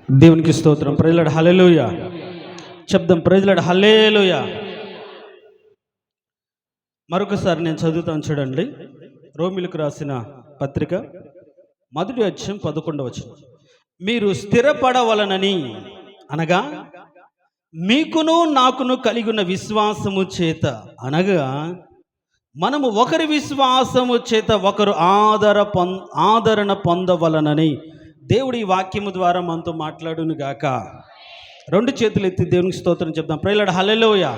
దేవునికి స్తోత్రం. ప్రైజ్లాడ్ హల్లెలూయా. శబ్దం ప్రైజ్లాడ్ హల్లెలూయా. మరొకసారి నేను చదువుతాను చూడండి. రోమిలకు రాసిన పత్రిక 1వ అధ్యాయం 11వ వచనం. మీరు స్థిరపడవలనని అనగా మీకును నాకును కలిగి ఉన్న విశ్వాసము చేత, అనగా మనము ఒకరి విశ్వాసము చేత ఒకరు ఆదరణ పొందవలనని దేవుడు ఈ వాక్యము ద్వారా మనతో మాట్లాడును గాక. రెండు చేతులు ఎత్తి దేవునికి స్తోత్రం చెప్దాం. ప్రైజ్లాడ్ హల్లెలూయా.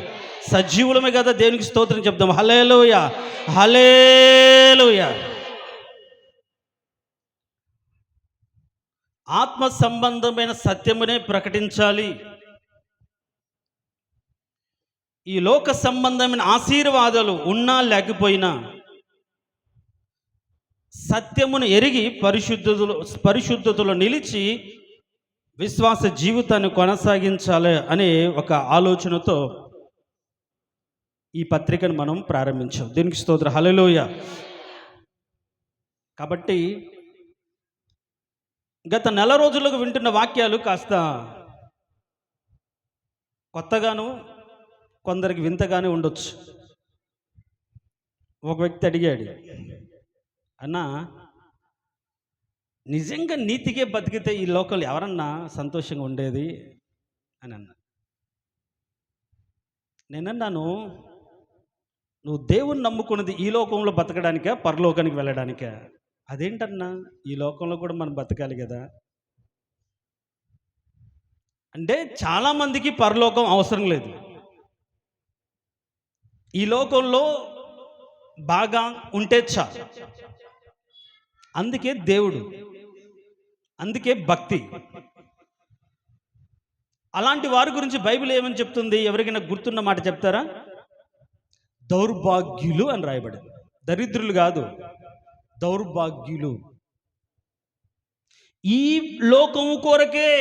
సజీవులమే కదా, దేవునికి స్తోత్రం చెప్దాం. హల్లెలూయా, హల్లెలూయా. ఆత్మ సంబంధమైన సత్యమునే ప్రకటించాలి. ఈ లోక సంబంధమైన ఆశీర్వాదాలు ఉన్నా లేకపోయినా సత్యమును ఎరిగి పరిశుద్ధతలో నిలిచి విశ్వాస జీవితాన్ని కొనసాగించాలి అనే ఒక ఆలోచనతో ఈ పత్రికను మనం ప్రారంభించాం. దీనికి స్తోత్రం. హల్లెలూయా. కాబట్టి గత నెల రోజులకు వింటున్న వాక్యాలు కాస్త కొత్తగాను కొందరికి వింతగానే ఉండొచ్చు. ఒక వ్యక్తి అడిగాడు, అన్నా నిజంగా నీతికే బతికితే ఈ లోకంలో ఎవరన్నా సంతోషంగా ఉండేది అని అన్నా. నేనన్నాను, నువ్వు దేవుని నమ్ముకున్నది ఈ లోకంలో బతకడానికా పరలోకానికి వెళ్ళడానికా? అదేంటన్నా, ఈ లోకంలో కూడా మనం బతకాలి కదా. అంటే చాలామందికి పరలోకం అవసరం లేదు. ఈ లోకంలో బాగా ఉంటే చాలు. అందుకే దేవుడు, అందుకే భక్తి. అలాంటి వారి గురించి బైబిల్ ఏమని చెప్తుంది? ఎవరికైనా గుర్తున్న మాట చెప్తారా? దౌర్భాగ్యులు అని రాయబడింది. దరిద్రులు కాదు, దౌర్భాగ్యులు. ఈ లోకము కొరకే,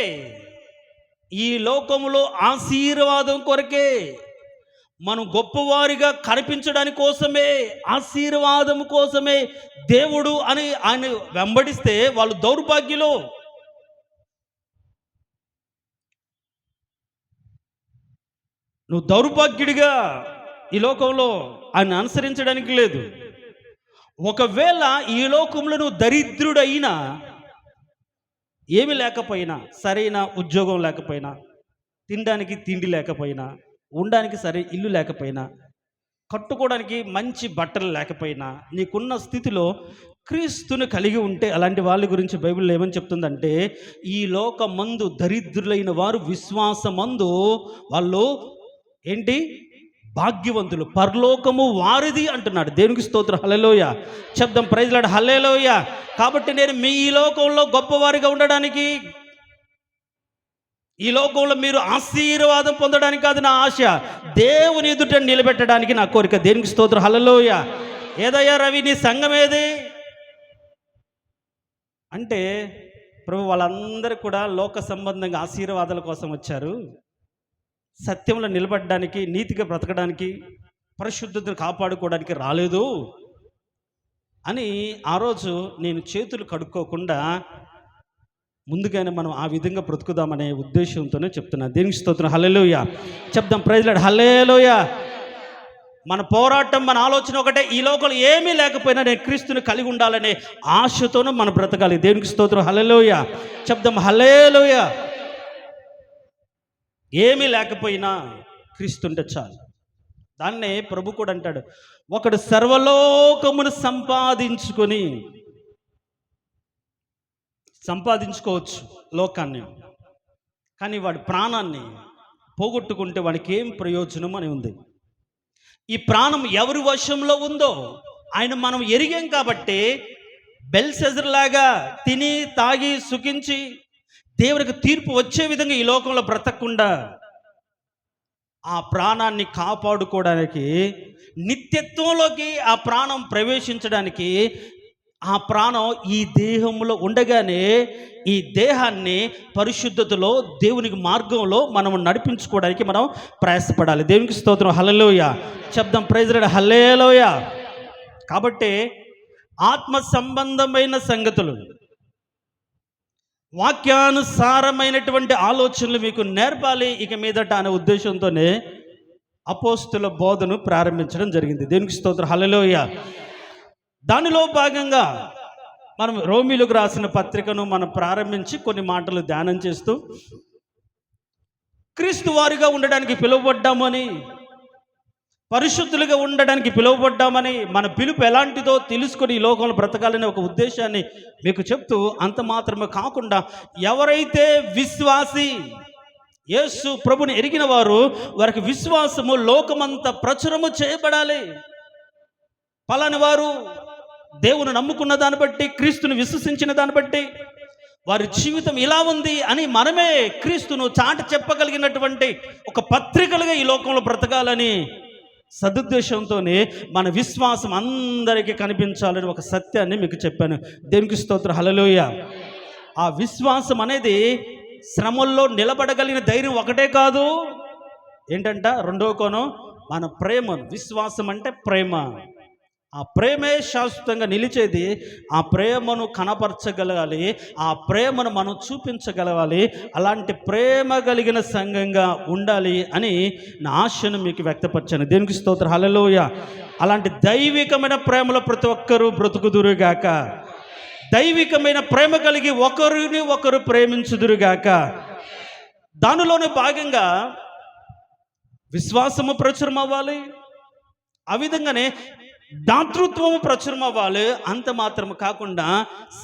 ఈ లోకములో ఆశీర్వాదం కొరకే, మనం గొప్పవారిగా కనిపించడానికి కోసమే, ఆశీర్వాదం కోసమే దేవుడు అని ఆయన వెంబడిస్తే వాళ్ళు దౌర్భాగ్యులు. నువ్వు దౌర్భాగ్యుడిగా ఈ లోకంలో ఆయన అనుసరించడానికి లేదు. ఒకవేళ ఈ లోకంలో నువ్వు దరిద్రుడైనా, ఏమి లేకపోయినా, సరైన ఉద్యోగం లేకపోయినా, తినడానికి తిండి లేకపోయినా, ఉండడానికి సరే ఇల్లు లేకపోయినా, కట్టుకోవడానికి మంచి బట్టలు లేకపోయినా, నీకున్న స్థితిలో క్రీస్తుని కలిగి ఉంటే, అలాంటి వాళ్ళ గురించి బైబిల్ ఏమని చెప్తుందంటే, ఈ లోకమందు దరిద్రులైన వారు విశ్వాసమందు వాళ్ళు ఏంటి? భాగ్యవంతులు, పరలోకము వారిది అంటున్నాడు. దేవునికి స్తోత్రం. హల్లెలూయా. శబ్దం ప్రైజ్లాడ్ హల్లెలూయా. కాబట్టి నేను మీ ఈ లోకంలో గొప్పవారిగా ఉండడానికి, ఈ లోకంలో మీరు ఆశీర్వాదం పొందడానికి కాదు నా ఆశ, దేవుని ఎదుట నిలబెట్టడానికి నా కోరిక. దేవునికి స్తోత్రం. హల్లెలూయా. ఏదయ్యా రవి, నీ సంఘం ఏది అంటే, ప్రభు వాళ్ళందరూ కూడా లోక సంబంధంగా ఆశీర్వాదాల కోసం వచ్చారు, సత్యంలో నిలబడడానికి, నీతిగా బ్రతకడానికి, పరిశుద్ధతను కాపాడుకోవడానికి రాలేదు అని ఆ రోజు నేను చేతులు కడుక్కోకుండా ముందుగానే మనం ఆ విధంగా బ్రతుకుదామనే ఉద్దేశంతోనే చెప్తున్నాను. దేవునికి స్తోత్రం. హల్లెలూయా. చెప్దాం ప్రైజ్లాడ్ హల్లెలూయా. మన పోరాటం, మన ఆలోచన ఒకటే, ఈ లోకంలో ఏమీ లేకపోయినా నేను క్రీస్తుని కలిగి ఉండాలనే ఆశతోనూ మనం బ్రతకాలి. దేవునికి స్తోత్రం. హల్లెలూయా. చెప్దాం హల్లెలూయా. ఏమీ లేకపోయినా క్రీస్తుంటే చాలు. దాన్నే ప్రభు కూడా అంటాడు, ఒకడు సర్వలోకమును సంపాదించుకోవచ్చు లోకాన్ని, కానీ వాడి ప్రాణాన్ని పోగొట్టుకుంటే వాడికి ఏం ప్రయోజనం అని ఉంది. ఈ ప్రాణం ఎవరి వశంలో ఉందో ఆయన మనం ఎరిగాం కాబట్టి, బెల్షెజర్ లాగా తిని తాగి సుఖించి దేవునికి తీర్పు వచ్చే విధంగా ఈ లోకంలో బ్రతకకుండా ఆ ప్రాణాన్ని కాపాడుకోవడానికి, నిత్యత్వంలోకి ఆ ప్రాణం ప్రవేశించడానికి, ఆ ప్రాణం ఈ దేహంలో ఉండగానే ఈ దేహాన్ని పరిశుద్ధతలో దేవునికి మార్గంలో మనం నడిపించుకోవడానికి మనం ప్రయాసపడాలి. దేవునికి స్తోత్రం. హల్లెలూయా. శబ్దం ప్రైజ్లాడ్ హల్లెలూయా. కాబట్టి ఆత్మ సంబంధమైన సంగతులు, వాక్యానుసారమైనటువంటి ఆలోచనలు మీకు నేర్పాలి ఇక మీదట అనే ఉద్దేశంతోనే అపోస్తుల బోధను ప్రారంభించడం జరిగింది. దేవునికి స్తోత్రం, హల్లెలూయా. దానిలో భాగంగా మనం రోమీలకు రాసిన పత్రికను మనం ప్రారంభించి కొన్ని మాటలు ధ్యానం చేస్తూ క్రీస్తు వారిగా ఉండడానికి పిలువబడ్డామని, పరిశుద్ధులుగా ఉండడానికి పిలువబడ్డామని, మన పిలుపు ఎలాంటిదో తెలుసుకొని ఈ లోకంలో బ్రతకాలనే ఒక ఉద్దేశాన్ని మీకు చెప్తూ, అంత మాత్రమే కాకుండా ఎవరైతే విశ్వాసి యేసు ప్రభుని ఎరిగిన వారు, వారికి విశ్వాసము లోకమంతా ప్రచురము చేయబడాలి. పలాని వారు దేవుని నమ్ముకున్న దాన్ని బట్టి, క్రీస్తుని విశ్వసించిన దాన్ని బట్టి వారి జీవితం ఇలా ఉంది అని మనమే క్రీస్తును చాటి చెప్పగలిగినటువంటి ఒక పత్రికలుగా ఈ లోకంలో బ్రతకాలని సదుద్దేశంతోనే మన విశ్వాసం అందరికీ కనిపించాలని ఒక సత్యాన్ని మీకు చెప్పాను. దేవునికి స్తోత్రం, హల్లెలూయా. ఆ విశ్వాసం అనేది శ్రమల్లో నిలబడగలిగిన ధైర్యం ఒకటే కాదు, ఏంటంట రెండో కోణం మన ప్రేమ. విశ్వాసం అంటే ప్రేమ. ఆ ప్రేమే శాశ్వతంగా నిలిచేది. ఆ ప్రేమను కనపరచగలగాలి, ఆ ప్రేమను మనం చూపించగలగాలి. అలాంటి ప్రేమ కలిగిన సంఘంగా ఉండాలి అని నా ఆశను మీకు వ్యక్తపరిచాను. దేవునికి స్తోత్రం, హల్లెలూయా. అలాంటి దైవికమైన ప్రేమలో ప్రతి ఒక్కరూ బ్రతుకుదురుగాక. దైవికమైన ప్రేమ కలిగి ఒకరిని ఒకరు ప్రేమించుదురుగాక. దానిలోనే భాగంగా విశ్వాసము ప్రచురం అవ్వాలి, ఆ విధంగానే దాతృత్వము ప్రచురం అవ్వాలి. అంత మాత్రం కాకుండా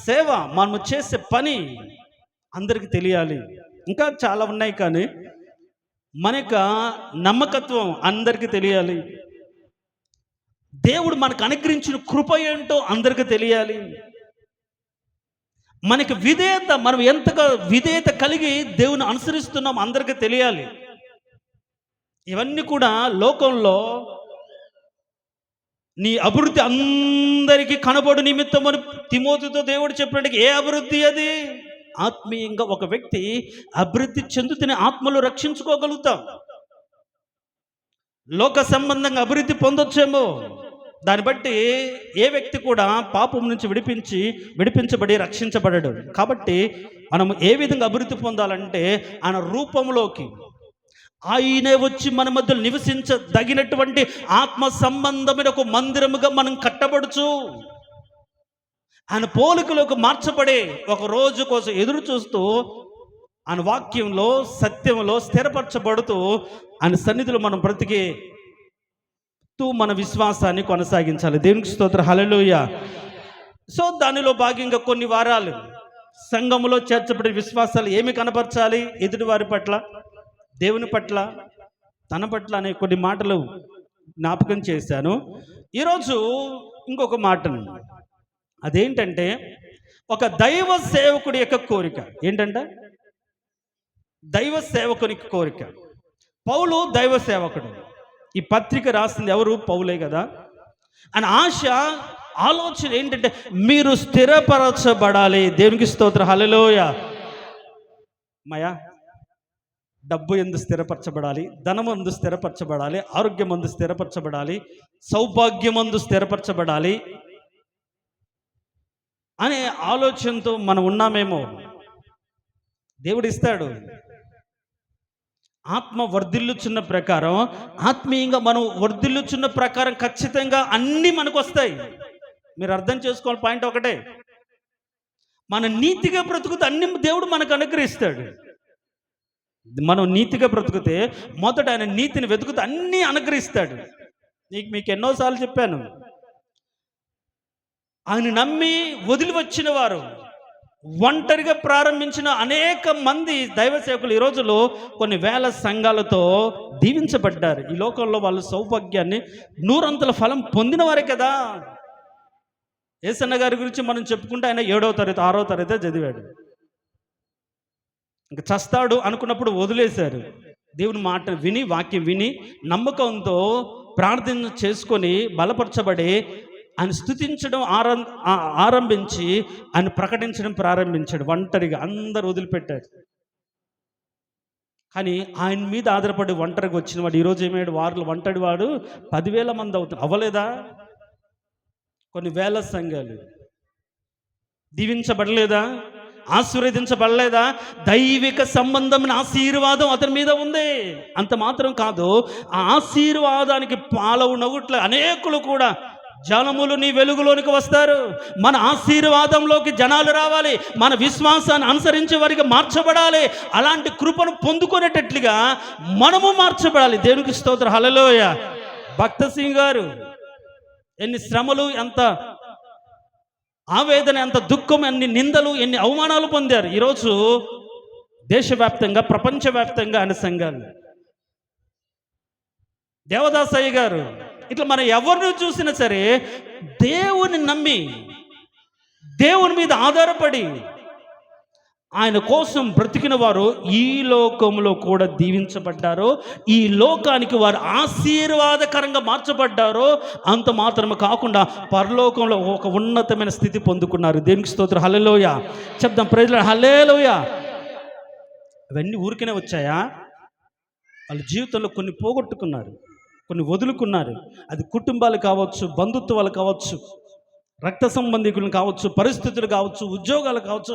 సేవ, మనము చేసే పని అందరికి తెలియాలి. ఇంకా చాలా ఉన్నాయి, కానీ మనకు నమ్మకత్వం అందరికీ తెలియాలి. దేవుడు మనకు అనుగ్రహించిన కృప ఏంటో అందరికీ తెలియాలి. మనకి విధేయత, మనం ఎంతగా విధేయత కలిగి దేవుని అనుసరిస్తున్నాం అందరికీ తెలియాలి. ఇవన్నీ కూడా లోకంలో నీ అభివృద్ధి అందరికీ కనబడు నిమిత్తం అని తిమోతితో దేవుడు చెప్పినట్టుగా, ఏ అభివృద్ధి అది? ఆత్మీయంగా ఒక వ్యక్తి అభివృద్ధి చెందుతూనే ఆత్మలో రక్షించుకోగలుగుతాం. లోక సంబంధంగా అభివృద్ధి పొందొచ్చేమో, దాన్ని బట్టి ఏ వ్యక్తి కూడా పాపం నుంచి విడిపించబడి రక్షించబడడు. కాబట్టి మనం ఏ విధంగా అభివృద్ధి పొందాలంటే ఆయన రూపంలోకి, ఆయనే వచ్చి మన మధ్యలో నివసించదగినటువంటి ఆత్మ సంబంధమైన ఒక మందిరముగా మనం కట్టబడుచు, ఆయన పోలికలోకి మార్చబడే ఒక రోజు కోసం ఎదురు చూస్తూ, ఆయన వాక్యంలో సత్యంలో స్థిరపరచబడుతూ ఆయన సన్నిధిలో మనం బ్రతికేస్తూ మన విశ్వాసాన్ని కొనసాగించాలి. దేవునికి స్తోత్రం, హల్లెలూయా. సో దానిలో భాగంగా కొన్ని వారాలు సంఘములో చేర్చబడే విశ్వాసాలు ఏమి కనపరచాలి ఎదుటి వారి పట్ల, దేవుని పట్ల, తన పట్ల అనే కొన్ని మాటలు జ్ఞాపకం చేశాను. ఈరోజు ఇంకొక మాటను, అదేంటంటే ఒక దైవ సేవకుడి యొక్క కోరిక. ఏంటంటే దైవ సేవకుని కోరిక. పౌలు దైవ సేవకుడు. ఈ పత్రిక రాసింది ఎవరు? పౌలే కదా. అని ఆశ, ఆలోచన ఏంటంటే మీరు స్థిరపరచబడాలి. దేవునికి స్తోత్రం, హల్లెలూయా. మయా డబ్బు ఎందు స్థిరపరచబడాలి, ధనమందు స్థిరపరచబడాలి, ఆరోగ్యమందు స్థిరపరచబడాలి, సౌభాగ్యమందు స్థిరపరచబడాలి అనే ఆలోచనతో మనం ఉన్నామేమో. దేవుడు ఇస్తాడు. ఆత్మ వర్ధిల్లుచున్న ప్రకారం, ఆత్మీయంగా మనం వర్ధిల్లుచున్న ప్రకారం ఖచ్చితంగా అన్నీ మనకు వస్తాయి. మీరు అర్థం చేసుకోవాలి, పాయింట్ ఒకటే, మన నీతిగా బ్రతుకుతే అన్ని దేవుడు మనకు అనుగ్రహిస్తాడు. మనం నీతిగా బ్రతుకుతే మొదట ఆయన నీతిని వెతుకుతే అన్నీ అనుగ్రహిస్తాడు. మీకు ఎన్నోసార్లు చెప్పాను, ఆయన నమ్మి వదిలి వచ్చిన వారు, ఒంటరిగా ప్రారంభించిన అనేక మంది దైవ సేవకులు ఈ రోజులో కొన్ని వేల సంఘాలతో దీవించబడ్డారు. ఈ లోకంలో వాళ్ళ సౌభాగ్యాన్ని 100 ఫలం పొందిన వారే కదా. యేసన్న గారి గురించి మనం చెప్పుకుంటే ఆయన 7వ తరగతి 6వ తరగతి చదివాడు. ఇంకా చస్తాడు అనుకున్నప్పుడు వదిలేశారు. దేవుని మాట విని, వాక్యం విని, నమ్మకంతో ప్రార్థన చేసుకొని బలపరచబడి ఆయన స్తుతించడం ఆరంభించి ఆయన ప్రకటించడం ప్రారంభించాడు. ఒంటరిగా అందరూ వదిలిపెట్టారు. కానీ ఆయన మీద ఆధారపడి ఒంటరిగా వచ్చిన వాడు ఈరోజు ఏమయ్యాడు? వారు ఒంటరి వాడు 10,000 మంది అవుతారు. అవ్వలేదా? కొన్ని వేల సంఘాలు దీవించబడలేదా? ఆశీర్వదించబడలేదా? దైవిక సంబంధమైన ఆశీర్వాదం అతని మీద ఉంది. అంత మాత్రం కాదు, ఆ ఆశీర్వాదానికి పాలవునగుట్ల అనేకులు కూడా జనములు నీ వెలుగులోనికి వస్తారు. మన ఆశీర్వాదంలోకి జనాలు రావాలి, మన విశ్వాసాన్ని అనుసరించి వారికి మార్చబడాలి. అలాంటి కృపను పొందుకునేటట్లుగా మనము మార్చబడాలి. దేవునికి స్తోత్రం, హల్లెలూయా. భక్త సింగ్ గారు ఎన్ని శ్రమలు, ఎంత ఆవేదన, ఎంత దుఃఖం, ఎన్ని నిందలు, ఎన్ని అవమానాలు పొందారు. ఈరోజు దేశవ్యాప్తంగా, ప్రపంచవ్యాప్తంగా ఆయన సంఘాలు. దేవదాసయ్య గారు, ఇట్లా మనం ఎవరిని చూసినా సరే దేవుని నమ్మి, దేవుని మీద ఆధారపడి ఆయన కోసం బ్రతికిన వారు ఈ లోకంలో కూడా దీవించబడ్డారు. ఈ లోకానికి వారు ఆశీర్వాదకరంగా మార్చబడ్డారు. అంత మాత్రమే కాకుండా పరలోకంలో ఒక ఉన్నతమైన స్థితి పొందుకున్నారు. దేవునికి స్తోత్రం, హల్లెలూయా. చెప్దాం, ప్రైజ్ లార్డ్, హల్లెలూయా. అవన్నీ ఊరికనే వచ్చాయా? వాళ్ళ జీవితంలో కొన్ని పోగొట్టుకున్నారు, కొన్ని వదులుకున్నారు. అది కుటుంబాలు కావచ్చు, బంధుత్వాలు కావచ్చు, రక్త సంబంధికులు కావచ్చు, పరిస్థితులు కావచ్చు, ఉద్యోగాలు కావచ్చు,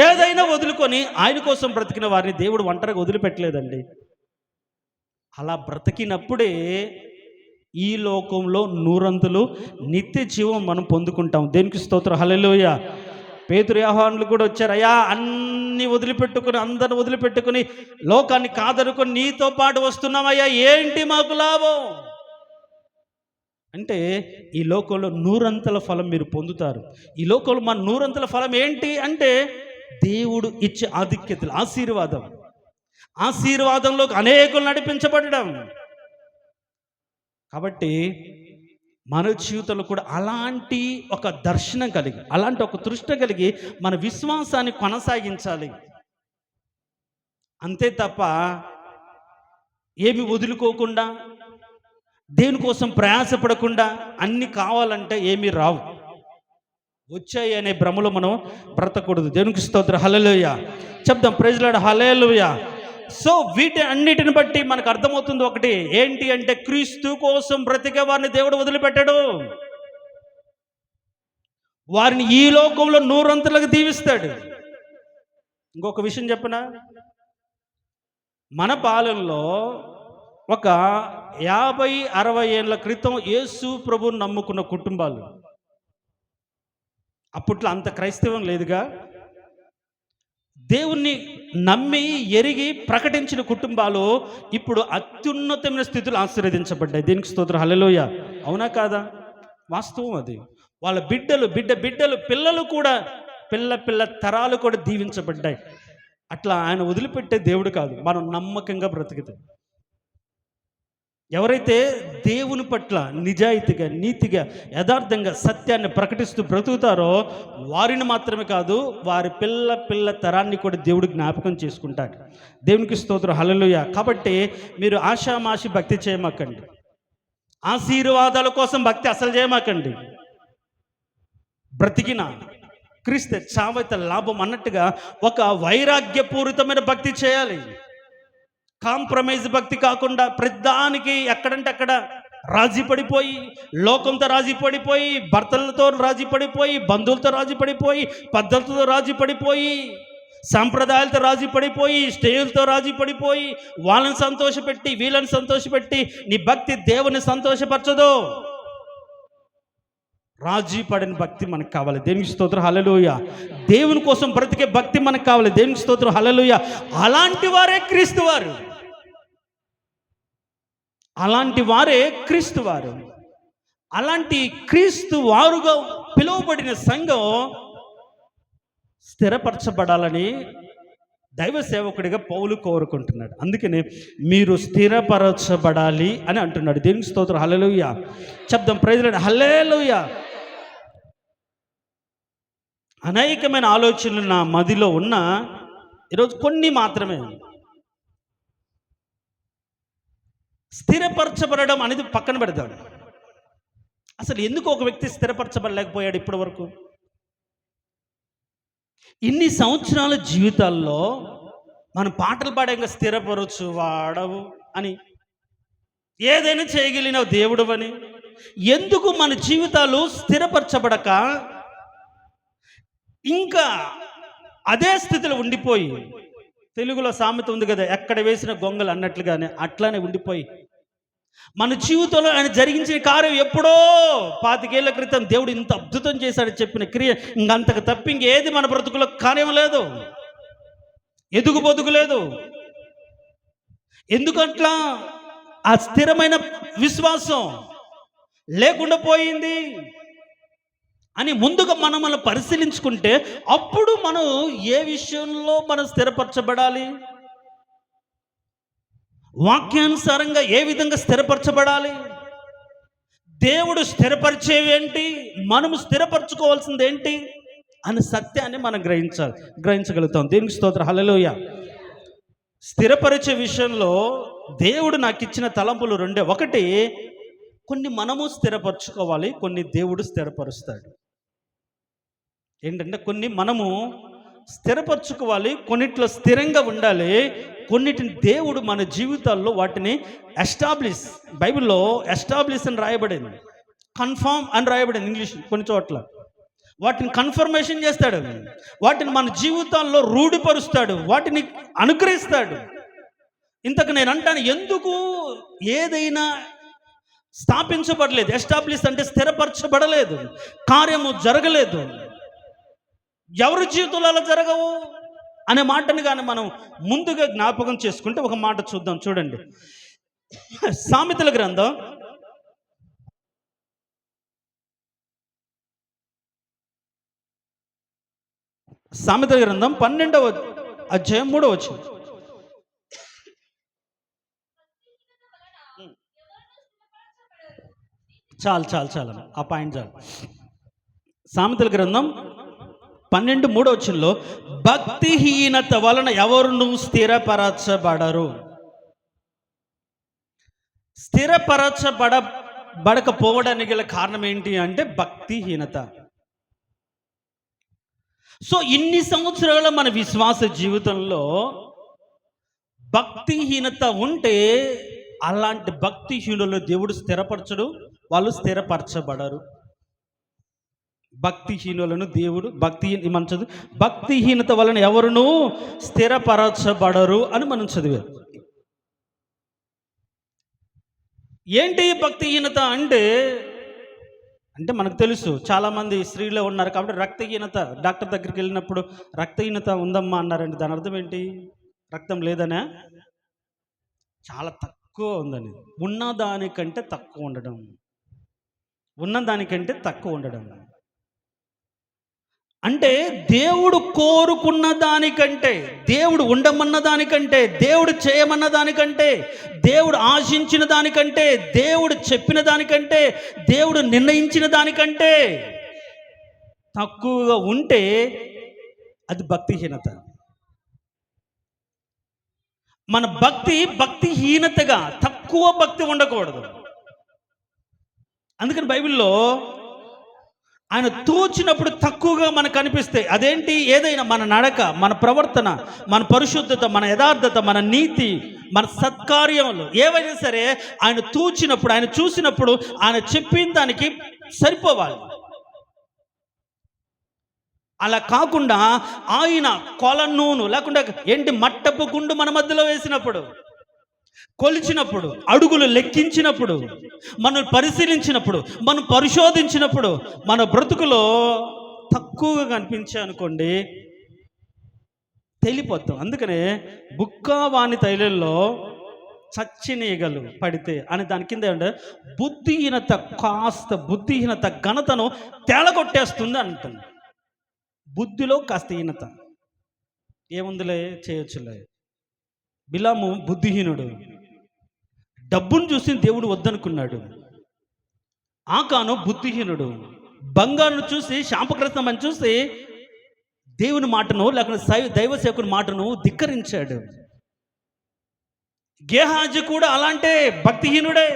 ఏదైనా వదులుకొని ఆయన కోసం బ్రతికిన వారిని దేవుడు ఒంటరిగా వదిలిపెట్టలేదండి. అలా బ్రతికినప్పుడే ఈ లోకంలో నూరంతులు నిత్య జీవం మనం పొందుకుంటాం. దేనికి స్తోత్రం, హల్లెలూయా. పేతురు, యోహానులు కూడా వచ్చారు. అయ్యా, అన్ని వదిలిపెట్టుకుని, అందరిని వదిలిపెట్టుకుని, లోకాన్ని కాదనుకొని నీతో పాటు వస్తున్నామయ్యా, ఏంటి మాకు లాభం అంటే, ఈ లోకంలో నూరంతల ఫలం మీరు పొందుతారు. ఈ లోకంలో మన నూరంతల ఫలం ఏంటి అంటే, దేవుడు ఇచ్చే ఆధిక్యతలు, ఆశీర్వాదంలోకి అనేకులు నడిపించబడడం. కాబట్టి మన జీవితంలో కూడా అలాంటి ఒక దర్శనం కలిగి, అలాంటి ఒక తృష్ణ కలిగి మన విశ్వాసాన్ని కొనసాగించాలి. అంతే తప్ప ఏమి వదులుకోకుండా, దేనికోసం ప్రయాసపడకుండా, అన్ని కావాలంటే ఏమీ రావు, వచ్చాయి అనే భ్రమలో మనం బ్రతకూడదు. దేవునికి స్తోత్రం, హల్లెలూయా. చెప్దాం, ప్రైజ్ లార్డ్, హల్లెలూయా. సో వీటి అన్నిటిని బట్టి మనకు అర్థమవుతుంది ఒకటి ఏంటి అంటే, క్రీస్తు కోసం బ్రతికే వారిని దేవుడు వదిలిపెట్టాడు. వారిని ఈ లోకంలో నూరంతలుగా దీవిస్తాడు. ఇంకొక విషయం చెప్పనా, మన పాలనలో ఒక 50-60 ఏళ్ళ క్రితం యేసు ప్రభువుని నమ్ముకున్న కుటుంబాలు, అప్పట్లో అంత క్రైస్తవం లేదుగా, దేవుణ్ణి నమ్మి ఎరిగి ప్రకటించిన కుటుంబాలు ఇప్పుడు అత్యున్నతమైన స్థితిలో ఆశీర్వదించబడ్డాయి. దీనికి స్తోత్రం, హల్లెలూయా. అవునా కాదా? వాస్తవం అది. వాళ్ళ బిడ్డలు పిల్లలు కూడా, పిల్ల తరాలు కూడా దీవించబడ్డాయి. అట్లా ఆయన వదిలిపెట్టే దేవుడు కాదు, మనం నమ్మకంగా బ్రతికితే. ఎవరైతే దేవుని పట్ల నిజాయితీగా, నీతిగా, యథార్థంగా, సత్యాన్ని ప్రకటిస్తూ బ్రతుకుతారో వారిని మాత్రమే కాదు, వారి పిల్ల తరాన్ని కూడా దేవుడు జ్ఞాపకం చేసుకుంటాడు. దేవునికి స్తోత్రం, హల్లెలూయా. కాబట్టి మీరు ఆషామాషి భక్తి చేయమాకండి, ఆశీర్వాదాల కోసం భక్తి అసలు చేయమాకండి. బ్రతికిన క్రీస్తు చావైతే లాభం అన్నట్టుగా ఒక వైరాగ్యపూరితమైన భక్తి చేయాలి. కాంప్రమైజ్ భక్తి కాకుండా ప్రతిదానికి ఎక్కడంటే అక్కడ రాజీ పడిపోయి, లోకంతో రాజీ పడిపోయి, భర్తలతో రాజీ పడిపోయి, బంధువులతో రాజీ పడిపోయి, పద్ధతులతో రాజీ పడిపోయి, సాంప్రదాయాలతో రాజీ పడిపోయి, స్టేజ్లతో రాజీ పడిపోయి, వాళ్ళని సంతోషపెట్టి వీళ్ళని సంతోషపెట్టి నీ భక్తి దేవుని సంతోషపరచదు. రాజీ పడిన భక్తి మనకు కావాలి. దేవునికి స్తోత్రం, హల్లెలూయా. దేవుని కోసం బ్రతికే భక్తి మనకు కావాలి. దేవునికి స్తోత్రం, హల్లెలూయా. అలాంటి వారే క్రీస్తు వారు, అలాంటి వారే క్రీస్తు వారు. అలాంటి క్రీస్తు వారుగా పిలువబడిన సంఘం స్థిరపరచబడాలని దైవ సేవకుడిగా పౌలు కోరుకుంటున్నాడు. అందుకని మీరు స్థిరపరచబడాలి అని అంటున్నాడు. దేవునికి స్తోత్రం, హల్లెలూయా. చెప్దాం, ప్రైజ్ లార్డ్, హల్లెలూయా. అనేకమైన ఆలోచనలు నా మదిలో ఉన్న ఈరోజు కొన్ని మాత్రమే. స్థిరపరచబడడం అనేది పక్కన పెడతాడు. అసలు ఎందుకు ఒక వ్యక్తి స్థిరపరచబడలేకపోయాడు ఇప్పటి వరకు? ఇన్ని సంవత్సరాల జీవితాల్లో మనం పాటలు పాడంగా స్థిరపరచు వాడవు అని, ఏదైనా చేయగలిగినావు దేవుడు అని, ఎందుకు మన జీవితాలు స్థిరపరచబడక ఇంకా అదే స్థితిలో ఉండిపోయి, తెలుగులో సామెత ఉంది కదా, ఎక్కడ వేసిన గొంగలు అన్నట్లుగానే అట్లానే ఉండిపోయి, మన జీవితంలో ఆయన జరిగించిన కార్యం ఎప్పుడో 25 ఏళ్ల క్రితం దేవుడు ఇంత అద్భుతం చేశాడని చెప్పిన క్రియ ఇంకంతకు తప్పి ఇంకేది మన బ్రతుకులో కార్యం లేదు, ఎదుగు బొదుగు లేదు. ఎందుకట్లా? ఆ స్థిరమైన విశ్వాసం లేకుండా పోయింది అని ముందుగా మనల్ని పరిశీలించుకుంటే అప్పుడు మనం ఏ విషయంలో మనం స్థిరపరచబడాలి, వాక్యానుసారంగా ఏ విధంగా స్థిరపరచబడాలి, దేవుడు స్థిరపరిచేవి ఏంటి, మనము స్థిరపరచుకోవాల్సింది ఏంటి అనే సత్యాన్ని మనం గ్రహించగలుగుతాం. దేవునికి స్తోత్రం, హల్లెలూయా. స్థిరపరిచే విషయంలో దేవుడు నాకు ఇచ్చిన తలంపులు రెండే. ఒకటి, కొన్ని మనము స్థిరపరచుకోవాలి, కొన్ని దేవుడు స్థిరపరుస్తాడు. ఏంటంటే కొన్ని మనము స్థిరపరచుకోవాలి, కొన్నిట్లో స్థిరంగా ఉండాలి, కొన్నిటిని దేవుడు మన జీవితాల్లో వాటిని ఎస్టాబ్లిష్, బైబిల్లో ఎస్టాబ్లిష్ అని రాయబడింది, కన్ఫర్మ్ అని రాయబడింది ఇంగ్లీష్ కొన్ని చోట్ల. వాటిని కన్ఫర్మేషన్ చేస్తాడు, వాటిని మన జీవితాల్లో రూఢిపరుస్తాడు, వాటిని అనుగ్రహిస్తాడు. ఇంతకు నేను అంటాను, ఎందుకు ఏదైనా స్థాపించబడలేదు, ఎస్టాబ్లిష్ అంటే స్థిరపరచబడలేదు, కార్యము జరగలేదు, ఎవరి జీవితంలో అలా జరగవు అనే మాటని కానీ మనం ముందుగా జ్ఞాపకం చేసుకుంటే ఒక మాట చూద్దాం. చూడండి, సామెతల గ్రంథం 12వ అధ్యాయం 3వ వచనం. చాలు ఆ పాయింట్ చాలు. సామెతల గ్రంథం 12:3 వచనంలో భక్తిహీనత వలన ఎవరును స్థిరపరచబడరు. స్థిరపరచబడకపోవడానికి గల కారణం ఏంటి అంటే భక్తిహీనత. సో ఇన్ని సంవత్సరాల మన విశ్వాస జీవితంలో భక్తిహీనత ఉంటే అలాంటి భక్తిహీనులు దేవుడు స్థిరపరచడు, వాళ్ళు స్థిరపరచబడరు. భక్తిహీనులను దేవుడు భక్తిహీనత వలన ఎవరును స్థిరపరచబడరు అని మనం చదివారు. ఏంటి భక్తిహీనత అంటే మనకు తెలుసు, చాలామంది స్త్రీలో ఉన్నారు కాబట్టి రక్తహీనత, డాక్టర్ దగ్గరికి వెళ్ళినప్పుడు రక్తహీనత ఉందమ్మా అన్నారండి. దాని అర్థం ఏంటి? రక్తం లేదనే, చాలా తక్కువ ఉందని, ఉన్నదానికంటే తక్కువ ఉండడం అంటే దేవుడు కోరుకున్న దానికంటే, దేవుడు ఉండమన్న దానికంటే, దేవుడు చేయమన్న దానికంటే, దేవుడు ఆశించిన దానికంటే, దేవుడు చెప్పిన దానికంటే, దేవుడు నిర్ణయించిన దానికంటే తక్కువగా ఉంటే అది భక్తిహీనత. మన భక్తిహీనతగా తక్కువ భక్తి ఉండకూడదు. అందుకని బైబిల్లో ఆయన తోచినప్పుడు తక్కువగా మనకు అనిపిస్తాయి. అదేంటి? ఏదైనా మన నడక, మన ప్రవర్తన, మన పరిశుద్ధత, మన యథార్థత, మన నీతి, మన సత్కార్యములు ఏవైనా సరే ఆయన తూచినప్పుడు, ఆయన చూసినప్పుడు, ఆయన చెప్పిన దానికి సరిపోవాలి. అలా కాకుండా ఆయన కొలనూను లేకుండా ఏంటి మట్టపు గుండు మన మధ్యలో వేసినప్పుడు, కొలిచినప్పుడు, అడుగులు లెక్కించినప్పుడు, మనం పరిశీలించినప్పుడు, మనం పరిశోధించినప్పుడు మన బ్రతుకులో తక్కువగా కనిపించే అనుకోండి తెలిపోతాం. అందుకనే బుక్కవాని తైలంలో చచ్చినీగలు పడితే అని దాని కింద అంటే బుద్ధిహీనత ఘనతను తేలగొట్టేస్తుంది అంటుంది. బుద్ధిలో కాస్త హీనత ఏముందిలే, చేయొచ్చులే. బిలాము బుద్ధిహీనుడు, డబ్బును చూసి దేవుడు వద్దనుకున్నాడు. ఆకాను బుద్ధిహీనుడు, బంగారును చూసి, శాపగ్రస్తం అని చూసి దేవుని మాటను లేకపోతే దైవ సేవకుని మాటను ధిక్కరించాడు. గేహాజీ కూడా అలాంటే భక్తిహీనుడే.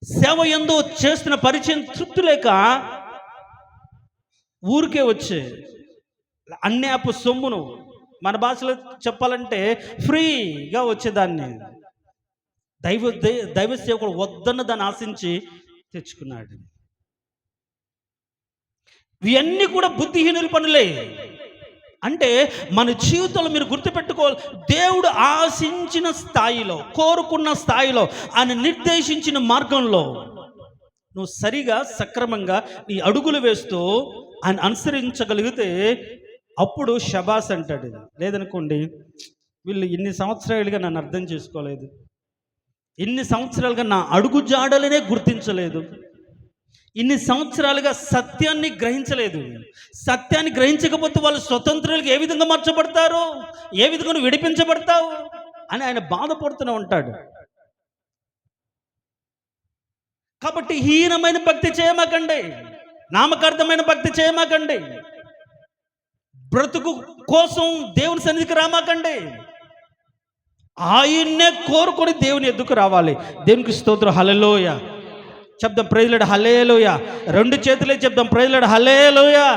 సేవ యందు చేస్తున్న పరిచయం తృప్తి లేక ఊరికే వచ్చే అన్యాపు సొమ్మును, మన భాషలో చెప్పాలంటే ఫ్రీగా వచ్చేదాన్ని దైవ సేవకుడు వద్దన్న దాన్ని ఆశించి తెచ్చుకున్నాడు. ఇవన్నీ కూడా బుద్ధిహీనుల పనులే. అంటే మన జీవితంలో మీరు గుర్తుపెట్టుకోవాలి, దేవుడు ఆశించిన స్థాయిలో, కోరుకున్న స్థాయిలో, ఆయన నిర్దేశించిన మార్గంలో నువ్వు సరిగా సక్రమంగా నీ అడుగులు వేస్తూ ఆయన అనుసరించగలిగితే అప్పుడు షబాస్ అంటాడు. లేదనుకోండి, వీళ్ళు ఇన్ని సంవత్సరాలుగా నన్ను అర్థం చేసుకోలేదు, ఇన్ని సంవత్సరాలుగా నా అడుగు జాడలనే గుర్తించలేదు, ఇన్ని సంవత్సరాలుగా సత్యాన్ని గ్రహించలేదు, సత్యాన్ని గ్రహించకపోతే వాళ్ళు స్వతంత్రులకు ఏ విధంగా మార్చబడతారు, ఏ విధంగా విడిపించబడతావు అని ఆయన బాధపడుతూనే ఉంటాడు. కాబట్టి హీనమైన భక్తి చేయమాకండి, నామకార్థమైన భక్తి చేయమాకండి, బ్రతుకు కోసం దేవుని సన్నిధికి రామాకండి. ఆయన్నే కోరుకొని దేవుని ఎద్దుకు రావాలి. దేవునికి స్తోత్రం. హల్లెలూయా చెప్దాం, ప్రైజ్ లార్డ్, హల్లెలూయా. రెండు చేతులే చెప్దాం, ప్రైజ్ లార్డ్, హల్లెలూయా.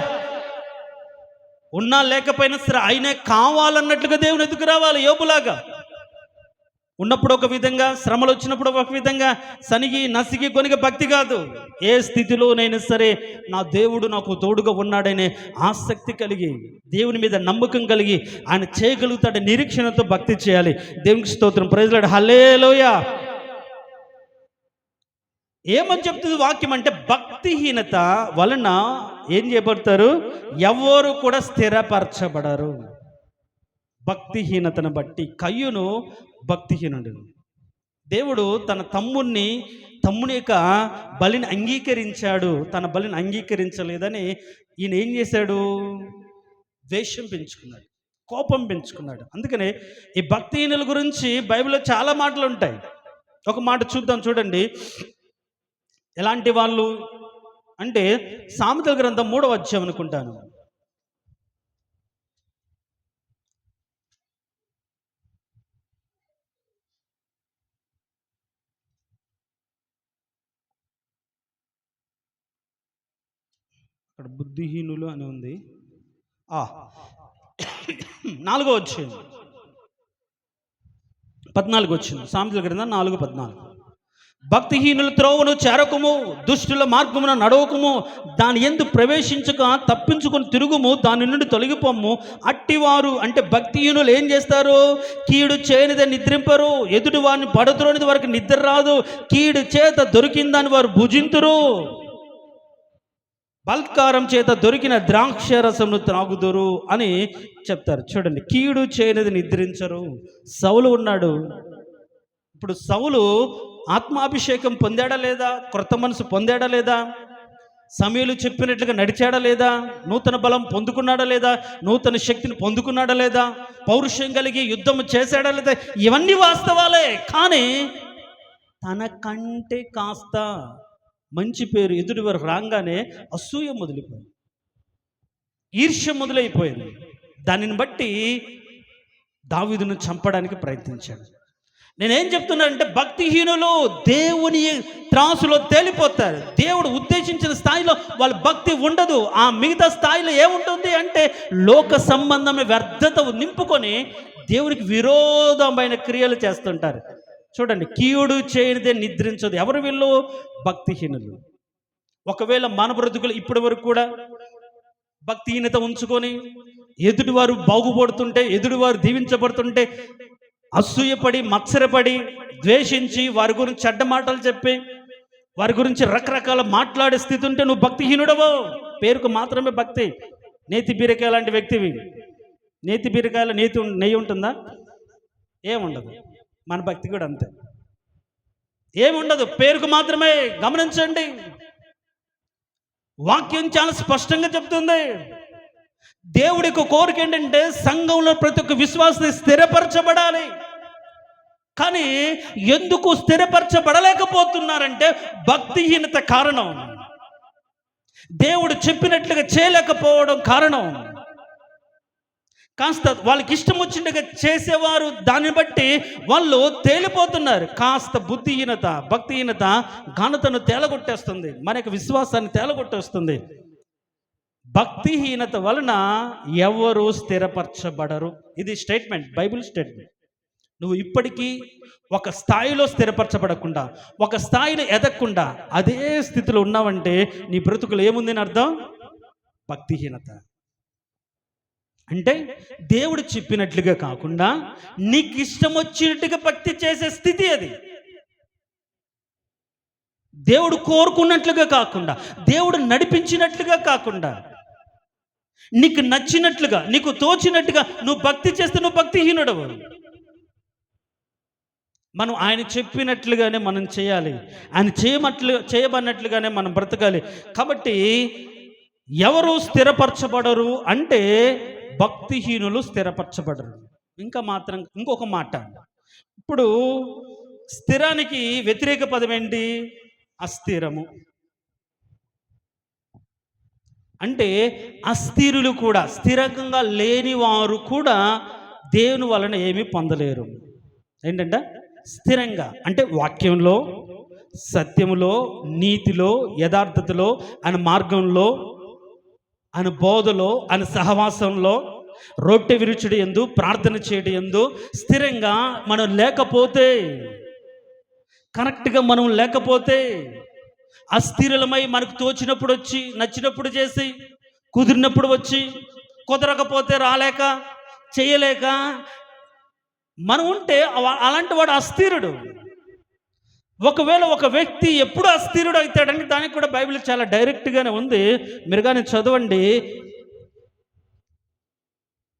ఉన్నా లేకపోయినా సరే ఆయనే కావాలన్నట్లుగా దేవుని ఎద్దుకు రావాలి. యోబులాగా ఉన్నప్పుడు ఒక విధంగా, శ్రమలు వచ్చినప్పుడు ఒక విధంగా, సనిగి నసిగి కొనిగ భక్తి కాదు. ఏ స్థితిలోనైనా సరే నా దేవుడు నాకు తోడుగా ఉన్నాడనే ఆసక్తి కలిగి, దేవుని మీద నమ్మకం కలిగి, ఆయన చేయగలుగుతాడని నిరీక్షణతో భక్తి చేయాలి. దేవునికి స్తోత్రం. ప్రైజ్ లార్డ్, హల్లెలూయా. ఏమని చెప్తుంది వాక్యం అంటే, భక్తిహీనత వలన ఏం చేయబడతారు? ఎవరు కూడా స్థిరపరచబడరు. భక్తిహీనతను బట్టి కయ్యూను భక్తిహీనుడు. దేవుడు తన తమ్ముని యొక్క బలిని అంగీకరించాడు, తన బలిని అంగీకరించలేదని ఈయన ఏం చేశాడు? ద్వేషం పెంచుకున్నాడు, కోపం పెంచుకున్నాడు. అందుకనే ఈ భక్తిహీనుల గురించి బైబిల్లో చాలా మాటలు ఉంటాయి. ఒక మాట చూద్దాం, చూడండి. ఎలాంటి వాళ్ళు అంటే, సామెతల గ్రంథం 3వ అధ్యాయం అనుకుంటాను. అక్కడ బుద్ధిహీనులు అని ఉంది. 4వ అధ్యాయం 14 వచ్చింది. సామెతల గ్రంథం 4:14. భక్తిహీనుల త్రోవను చేరకుము, దుష్టుల మార్గమున నడవకుము, దాని యందు ప్రవేశించక తప్పించుకొని తిరుగుము, దాని నుండి తొలగిపోము. అట్టివారు అంటే భక్తిహీనులు ఏం చేస్తారు? కీడు చేయనిదే నిద్రింపరు, ఎదుటి వారిని పడద్రోనిది వారికి నిద్ర రాదు, కీడు చేత దొరికిందని వారు భుజింతురు, బల్కారం చేత దొరికిన ద్రాక్ష రసమును త్రాగుదురు అని చెప్తారు. చూడండి, కీడు చేయనిది నిద్రించరు. సౌలు ఉన్నాడు. ఇప్పుడు సౌలు ఆత్మాభిషేకం పొందాడా లేదా? క్రొత్త మనసు పొందాడా లేదా? సమూయేలు చెప్పినట్లుగా నడిచాడా లేదా? నూతన బలం పొందుకున్నాడా లేదా? నూతన శక్తిని పొందుకున్నాడా లేదా? పౌరుషం కలిగి యుద్ధం చేశాడా లేదా? ఇవన్నీ వాస్తవాలే. కానీ తన కంటే కాస్త మంచి పేరు ఎదుటి వరకు రాగానే అసూయ మొదలైపోయింది, ఈర్ష్య మొదలైపోయింది. దానిని బట్టి దావీదును చంపడానికి ప్రయత్నించాడు. నేనేం చెప్తున్నానంటే, భక్తిహీనులు దేవుని త్రాసులో తేలిపోతారు. దేవుడు ఉద్దేశించిన స్థాయిలో వాళ్ళ భక్తి ఉండదు. ఆ మిగతా స్థాయిలో ఏముంటుంది అంటే, లోక సంబంధమైన వ్యర్థత నింపుకొని దేవునికి విరోధమైన క్రియలు చేస్తుంటారు. చూడండి, కీడు చేయనిదే నిద్రించదు. ఎవరు వీళ్ళు? భక్తిహీనులు. ఒకవేళ మన బ్రతుకులు ఇప్పటి వరకు కూడా భక్తిహీనత ఉంచుకొని ఎదుటివారు బాగుపడుతుంటే, ఎదుటివారు దీవించబడుతుంటే అసూయపడి, మత్సరపడి, ద్వేషించి, వారి గురించి చెడ్డ మాటలు చెప్పి, వారి గురించి రకరకాల మాట్లాడే స్థితి ఉంటే నువ్వు భక్తిహీనుడవో. పేరుకు మాత్రమే భక్తి. నేతి బీరకాయ లాంటి వ్యక్తివి. నేతి బీరకాయలో నెయ్యి ఉంటుందా? ఏముండదు. మన భక్తి కూడా అంతే, ఏముండదు, పేరుకు మాత్రమే. గమనించండి, వాక్యం చాలా స్పష్టంగా చెప్తుంది. దేవుడికి కోరిక ఏంటంటే, సంఘంలో ప్రతి ఒక్క విశ్వాసాన్ని స్థిరపరచబడాలి. కానీ ఎందుకు స్థిరపరచబడలేకపోతున్నారంటే, భక్తిహీనత కారణం. దేవుడు చెప్పినట్లుగా చేయలేకపోవడం కారణం. కాస్త వాళ్ళకి ఇష్టం వచ్చినట్టుగా చేసేవారు, దాన్ని బట్టి వాళ్ళు తేలిపోతున్నారు. కాస్త బుద్ధిహీనత, భక్తిహీనత ఘనతను తేలగొట్టేస్తుంది, మన యొక్క విశ్వాసాన్ని తేలగొట్టేస్తుంది. భక్తిహీనత వలన ఎవరు స్థిరపరచబడరు. ఇది స్టేట్మెంట్, బైబిల్ స్టేట్మెంట్. నువ్వు ఇప్పటికీ ఒక స్థాయిలో స్థిరపరచబడకుండా, ఒక స్థాయిలో ఎదగకుండా అదే స్థితిలో ఉన్నావంటే నీ బ్రతుకులు ఏముంది అని అర్థం? భక్తిహీనత. అంటే దేవుడు చెప్పినట్లుగా కాకుండా నీకు ఇష్టం వచ్చినట్టుగా భక్తి చేసే స్థితి అది. దేవుడు కోరుకున్నట్లుగా కాకుండా, దేవుడు నడిపించినట్లుగా కాకుండా, నీకు నచ్చినట్లుగా, నీకు తోచినట్టుగా నువ్వు భక్తి చేస్తే నువ్వు భక్తిహీనుడవు. మనం ఆయన చెప్పినట్లుగానే మనం చేయాలి, ఆయన చేయబడినట్లుగానే మనం బ్రతకాలి. కాబట్టి ఎవరు స్థిరపరచబడరు అంటే భక్తిహీనులు స్థిరపరచబడరు. ఇంకొక మాట, ఇప్పుడు స్థిరానికి వ్యతిరేక పదం ఏంటి? అస్థిరము. అంటే అస్థిరులు కూడా, స్థిరంగా లేని వారు కూడా దేవుని వలన ఏమీ పొందలేరు. ఏంటంటే స్థిరంగా అంటే వాక్యంలో, సత్యములో, నీతిలో, యథార్థతలో, ఆయన మార్గంలో, ఆయన బోధలో, ఆయన సహవాసంలో, రొట్టె విరుచుడు యందు, ప్రార్థన చేయడం యందు స్థిరంగా మనం లేకపోతే, కరెక్ట్గా మనం లేకపోతే, అస్థిరలమై మనకు తోచినప్పుడు వచ్చి, నచ్చినప్పుడు చేసి, కుదిరినప్పుడు వచ్చి, కుదరకపోతే రాలేక, చేయలేక మనం ఉంటే అలాంటి వాడు అస్థిరుడు. ఒకవేళ ఒక వ్యక్తి ఎప్పుడు అస్థిరుడు అవుతాడని దానికి కూడా బైబిల్ చాలా డైరెక్ట్గానే ఉంది. మీరు కానీ చదవండి.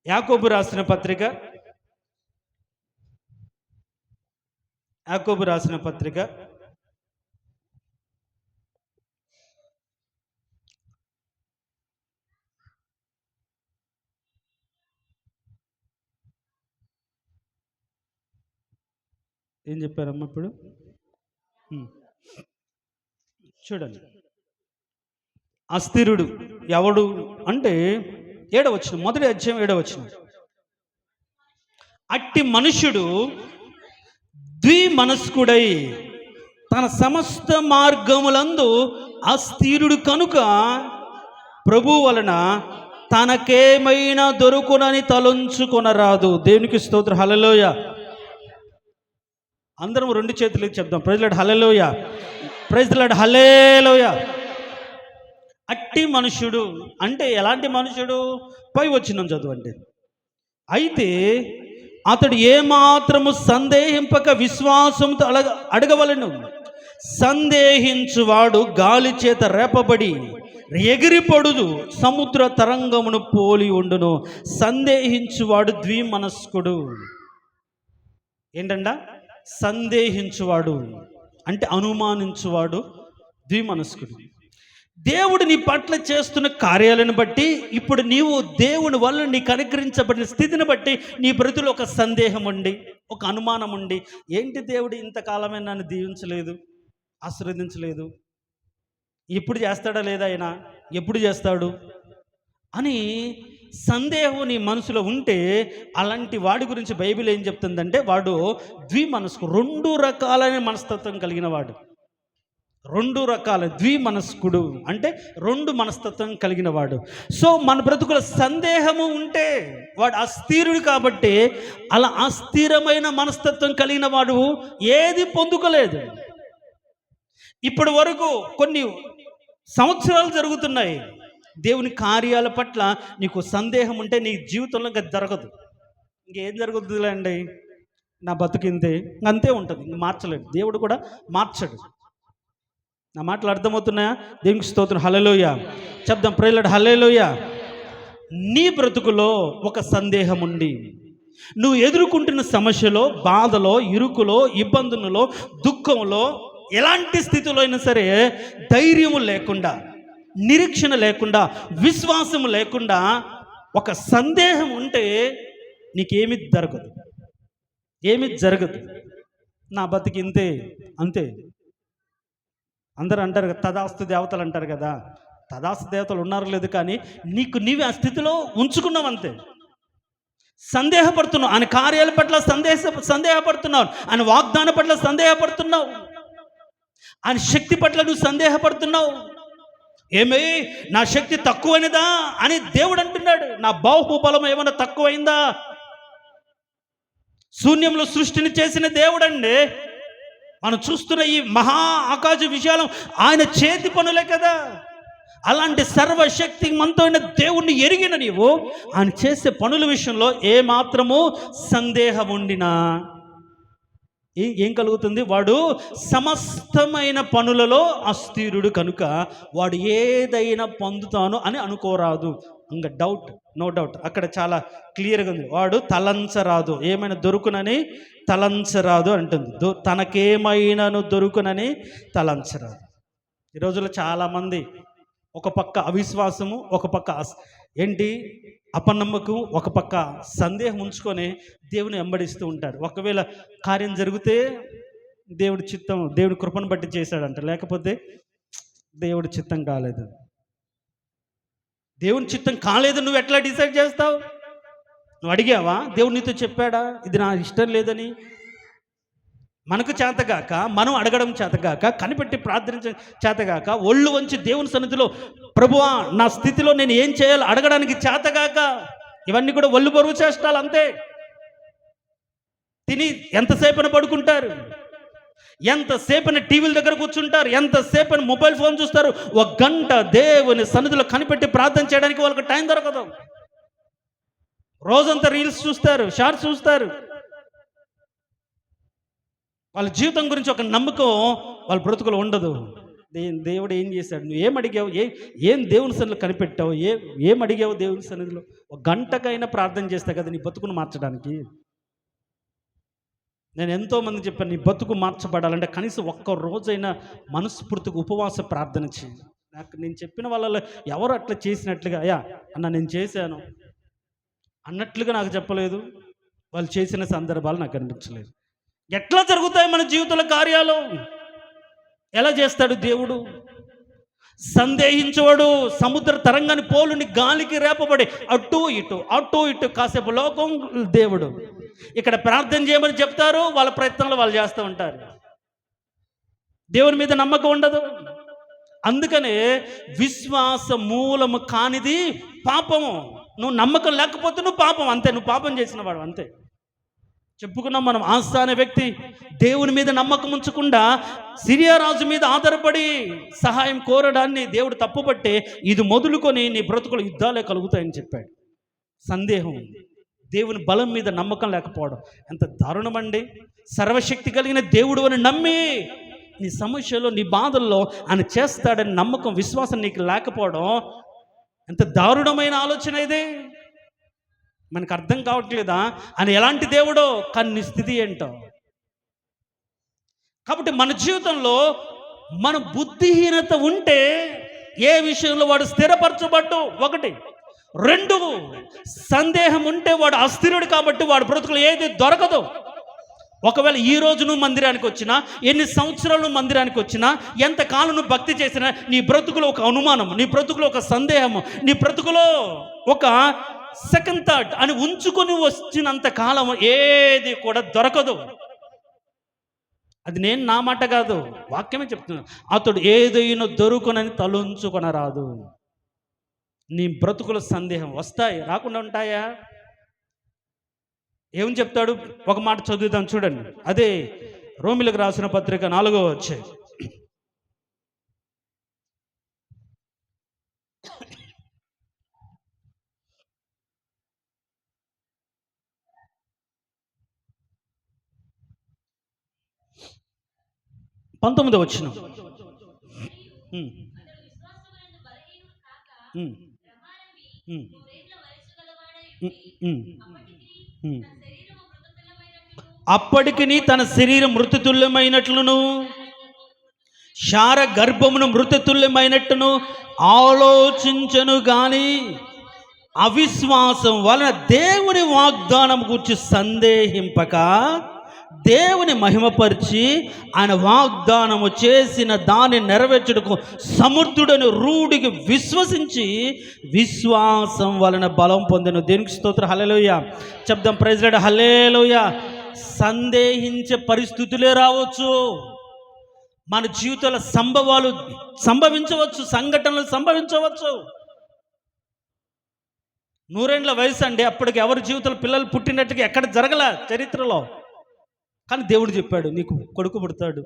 యాకోబు రాసిన పత్రిక, ఏం చెప్పారమ్మా ఇప్పుడు? చూడండి, అస్థిరుడు ఎవడు అంటే 7వ వచనం, మొదటి అధ్యాయం 7వ వచనం. అట్టి మనుష్యుడు ద్విమనస్కుడై తన సమస్త మార్గములందు అస్థిరుడు కనుక ప్రభు వలన తనకేమైనా దొరుకునని తలంచుకొనరాదు. దేవునికి స్తోత్రం. హల్లెలూయా. అందరం 2 చేతులు చెప్దాం. ప్రైజ్ లార్డ్, హల్లెలూయా. ప్రైజ్ లార్డ్, హల్లెలూయా. అట్టి మనుషుడు అంటే ఎలాంటి మనుషుడు? పై వచనం చదవండి. అయితే అతడు ఏమాత్రము సందేహింపక విశ్వాసంతో అడగవలను. సందేహించువాడు గాలి చేత రేపబడి ఎగిరిపడుదు, సముద్ర తరంగమును పోలి ఉండును. సందేహించువాడు ద్విమనస్కుడు. ఏంటంట? సందేహించువాడు అంటే అనుమానించువాడు ద్విమనస్కుడు. దేవుడు నీ పట్ల చేస్తున్న కార్యాలను బట్టి, ఇప్పుడు నీవు దేవుని వల్ల నీకు అనుగ్రహించబడిన స్థితిని బట్టి నీ బ్రతులో ఒక సందేహం ఉండి, ఒక అనుమానం ఉండి, ఏంటి దేవుడు ఇంతకాలమే నన్ను దీవించలేదు, ఆశీర్వదించలేదు, ఎప్పుడు చేస్తాడా లేదా, ఆయన ఎప్పుడు చేస్తాడు అని సందేహం నీ మనసులో ఉంటే, అలాంటి వాడి గురించి బైబిల్ ఏం చెప్తుందంటే వాడు ద్విమనస్కు, 2 రకాలైన మనస్తత్వం కలిగిన వాడు. 2 రకాల ద్విమనస్కుడు అంటే 2 మనస్తత్వం కలిగిన వాడు. సో మన బ్రతుకుల సందేహము ఉంటే వాడు అస్థిరుడు. కాబట్టి అలా అస్థిరమైన మనస్తత్వం కలిగిన వాడు ఏది పొందుకోలేదు. ఇప్పటి వరకు కొన్ని సంవత్సరాలు జరుగుతున్నాయి. దేవుని కార్యాల పట్ల నీకు సందేహం ఉంటే నీ జీవితంలో ఇంకా జరగదు. ఇంకేం జరుగుతుందిలే అండి, నా బతుకింతే, అంతే ఉంటుంది, ఇంక మార్చలేడు. దేవుడు కూడా మార్చడు. నా మాటలు అర్థమవుతున్నాయా? దేవునికి స్తోత్రం. హల్లెలూయా చెప్దాం. ప్రైజ్ లార్డ్, హల్లెలూయా. నీ బ్రతుకులో ఒక సందేహం ఉండి, నువ్వు ఎదుర్కొంటున్న సమస్యలో, బాధలో, ఇరుకులో, ఇబ్బందులలో, దుఃఖంలో, ఎలాంటి స్థితిలో అయినా సరే ధైర్యము లేకుండా, నిరీక్షణ లేకుండా, విశ్వాసము లేకుండా ఒక సందేహం ఉంటే నీకేమీ జరగదు. నా బతికి ఇంతే, అంతే. అందరూ అంటారు కదా, తదాస్తు దేవతలు అంటారు కదా. తదాస్తు దేవతలు ఉన్నారు లేదు, కానీ నీవే ఆ స్థితిలో ఉంచుకున్నావు అంతే. సందేహపడుతున్నావు, ఆయన కార్యాల పట్ల సందేహపడుతున్నావు, ఆయన వాగ్దానం పట్ల సందేహపడుతున్నావు, ఆయన శక్తి పట్ల నువ్వు సందేహపడుతున్నావు. ఏమే నా శక్తి తక్కువైనదా అని దేవుడు అంటున్నాడు. నా బాహుబలం ఏమైనా తక్కువైందా? శూన్యంలో సృష్టిని చేసిన దేవుడండి. మనం చూస్తున్న ఈ మహా ఆకాశ విశాలం ఆయన చేతి పనులే కదా. అలాంటి సర్వశక్తిమంతమైన దేవుణ్ణి ఎరిగిన నీవు ఆయన చేసే పనుల విషయంలో ఏమాత్రము సందేహం ఉండినా ఏం కలుగుతుంది? వాడు సమస్తమైన పనులలో అస్థిరుడు కనుక వాడు ఏదైనా పొందుతాను అని అనుకోరాదు. ఇంకా నో డౌట్ అక్కడ చాలా క్లియర్గా ఉంది. వాడు తలంచరాదు, ఏమైనా దొరుకునని తలంచరాదు అంటుంది. తనకేమైనాను దొరుకునని తలంచరాదు. ఈ రోజుల్లో చాలామంది ఒక పక్క అవిశ్వాసము, ఒక పక్క అపనమ్మకం, ఒక పక్క సందేహం ఉంచుకొని దేవుని వెంబడిస్తూ ఉంటారు. ఒకవేళ కార్యం జరిగితే దేవుడి కృపను బట్టి చేశాడంట, లేకపోతే దేవుడి చిత్తం కాలేదు. దేవుని చిత్తం కాలేదు నువ్వు ఎట్లా డిసైడ్ చేస్తావు? నువ్వు అడిగావా? దేవుడు నీతో చెప్పాడా ఇది నా ఇష్టం లేదని? మనకు చేతగాక, మనం అడగడం చేతగాక, కనిపెట్టి ప్రార్థించడం చేతగాక, ఒళ్ళు వంచి దేవుని సన్నిధిలో ప్రభువా నా స్థితిలో నేను ఏం చేయాలో అడగడానికి చేతగాక, ఇవన్నీ కూడా ఒళ్ళు బరువు చేష్టాలు అంతే. తిని ఎంతసేపన పడుకుంటారు, ఎంతసేపన టీవీల దగ్గర కూర్చుంటారు, ఎంతసేపన మొబైల్ ఫోన్ చూస్తారు. 1 గంట దేవుని సన్నిధిలో కనిపెట్టి ప్రార్థన చేయడానికి వాళ్ళకి టైం దొరకదు. రోజంతా రీల్స్ చూస్తారు, షార్ట్స్ చూస్తారు. వాళ్ళ జీవితం గురించి ఒక నమ్మకం వాళ్ళ బ్రతుకులు ఉండదు. దేవుడు ఏం చేశాడు, నువ్వు ఏం అడిగావు, ఏం దేవుని సన్నిధిలో కనిపెట్టావు, ఏం అడిగావు దేవుని సన్నిధిలో? 1 గంటకైనా ప్రార్థన చేస్తే కదా నీ బతుకును మార్చడానికి. నేను ఎంతోమంది చెప్పాను, నీ బతుకు మార్చబడాలంటే కనీసం 1 రోజైనా మనస్ఫూర్తిగా ఉపవాస ప్రార్థన చేయి. నేను చెప్పిన వాళ్ళలో ఎవరు అట్లా చేసినట్లుగా అయ్యా అన్న నేను చేశాను అన్నట్లుగా నాకు చెప్పలేదు. వాళ్ళు చేసిన సందర్భాలు నాకు అనిపించలేదు. ఎట్లా జరుగుతాయి మన జీవితంలో కార్యాలు? ఎలా చేస్తాడు దేవుడు? సందేహించవాడు సముద్ర తరంగాన్ని పోలుని గాలికి రేపబడి అటు ఇటు కాసేపు లోకం దేవుడు. ఇక్కడ ప్రార్థన చేయమని చెప్తారు, వాళ్ళ ప్రయత్నంలో వాళ్ళు చేస్తూ ఉంటారు. దేవుని మీద నమ్మకం ఉండదు. అందుకనే విశ్వాస మూలము కానిది పాపము. నువ్వు నమ్మకం లేకపోతే నువ్వు పాపం, అంతే. నువ్వు పాపం చేసిన వాడు అంతే. చెప్పుకున్నాం మనం. ఆసా అనే వ్యక్తి దేవుని మీద నమ్మకం ఉంచకుండా సిరియా రాజు మీద ఆధారపడి సహాయం కోరడాన్ని దేవుడు తప్పుపట్టే ఇది మొదలుకొని నీ బ్రతుకులు యుద్ధాలే కలుగుతాయని చెప్పాడు. సందేహం, దేవుని బలం మీద నమ్మకం లేకపోవడం ఎంత దారుణమండి. సర్వశక్తి కలిగిన దేవుడు అని నమ్మి నీ సమస్యలో నీ బాధల్లో ఆయన చేస్తాడని నమ్మకం విశ్వాసం నీకు లేకపోవడం ఎంత దారుణమైన ఆలోచన ఇది. మనకు అర్థం కావట్లేదా ఆయన ఎలాంటి దేవుడో, కానీ నీ స్థితి ఏంటో. కాబట్టి మన జీవితంలో మన బుద్ధిహీనత ఉంటే ఏ విషయంలో వాడు స్థిరపరచబడ్డు 1, 2 సందేహం ఉంటే వాడు అస్థిరుడు కాబట్టి వాడు బ్రతుకులు ఏది దొరకదు. ఒకవేళ ఈ రోజు నువ్వు మందిరానికి వచ్చినా, ఎన్ని సంవత్సరాలు నువ్వు మందిరానికి వచ్చినా, ఎంతకాలం నువ్వు భక్తి చేసినా, నీ బ్రతుకులో ఒక అనుమానం, నీ బ్రతుకులో ఒక సందేహము, నీ బ్రతుకులో ఒక సెకండ్ థాట్ అని ఉంచుకొని వచ్చినంత కాలం ఏది కూడా దొరకదు. అది నేను నా మాట కాదు, వాక్యమే చెప్తున్నాను. అతడు ఏదైనా దొరుకునని తలుంచుకొనరాదు. నీ బ్రతుకుల సందేహం వస్తాయి, రాకుండా ఉంటాయా? ఏమని చెప్తాడు? ఒక మాట చదువుతాం చూడండి. అదే రోమిలకు రాసిన పత్రిక 4వ అధ్యాయం 19వ వచనం. అప్పటికి తన శరీరం మృతతుల్యమైనట్లును శార గర్భమును మృతతుల్యమైనట్టును ఆలోచించను గాని అవిశ్వాసం వలన దేవుని వాగ్దానం గురించి సందేహింపక దేవుని మహిమపరిచి ఆయన వాగ్దానము చేసిన దాన్ని నెరవేర్చుటకు సమర్థుడని రూఢికి విశ్వసించి విశ్వాసం వలన బలం పొందెను. దేవునికి స్తోత్రం. హల్లెలూయా చెప్దాం. Praise Lord. హల్లెలూయా. సందేహించే పరిస్థితులే రావచ్చు, మన జీవితాల సంభవాలు సంభవించవచ్చు, సంఘటనలు సంభవించవచ్చు. 100 ఏళ్ల వయసు అండి, అప్పటికి ఎవరి జీవితంలో పిల్లలు పుట్టినట్టుగా ఎక్కడ జరగల చరిత్రలో. కానీ దేవుడు చెప్పాడు నీకు కొడుకు పుడతాడు.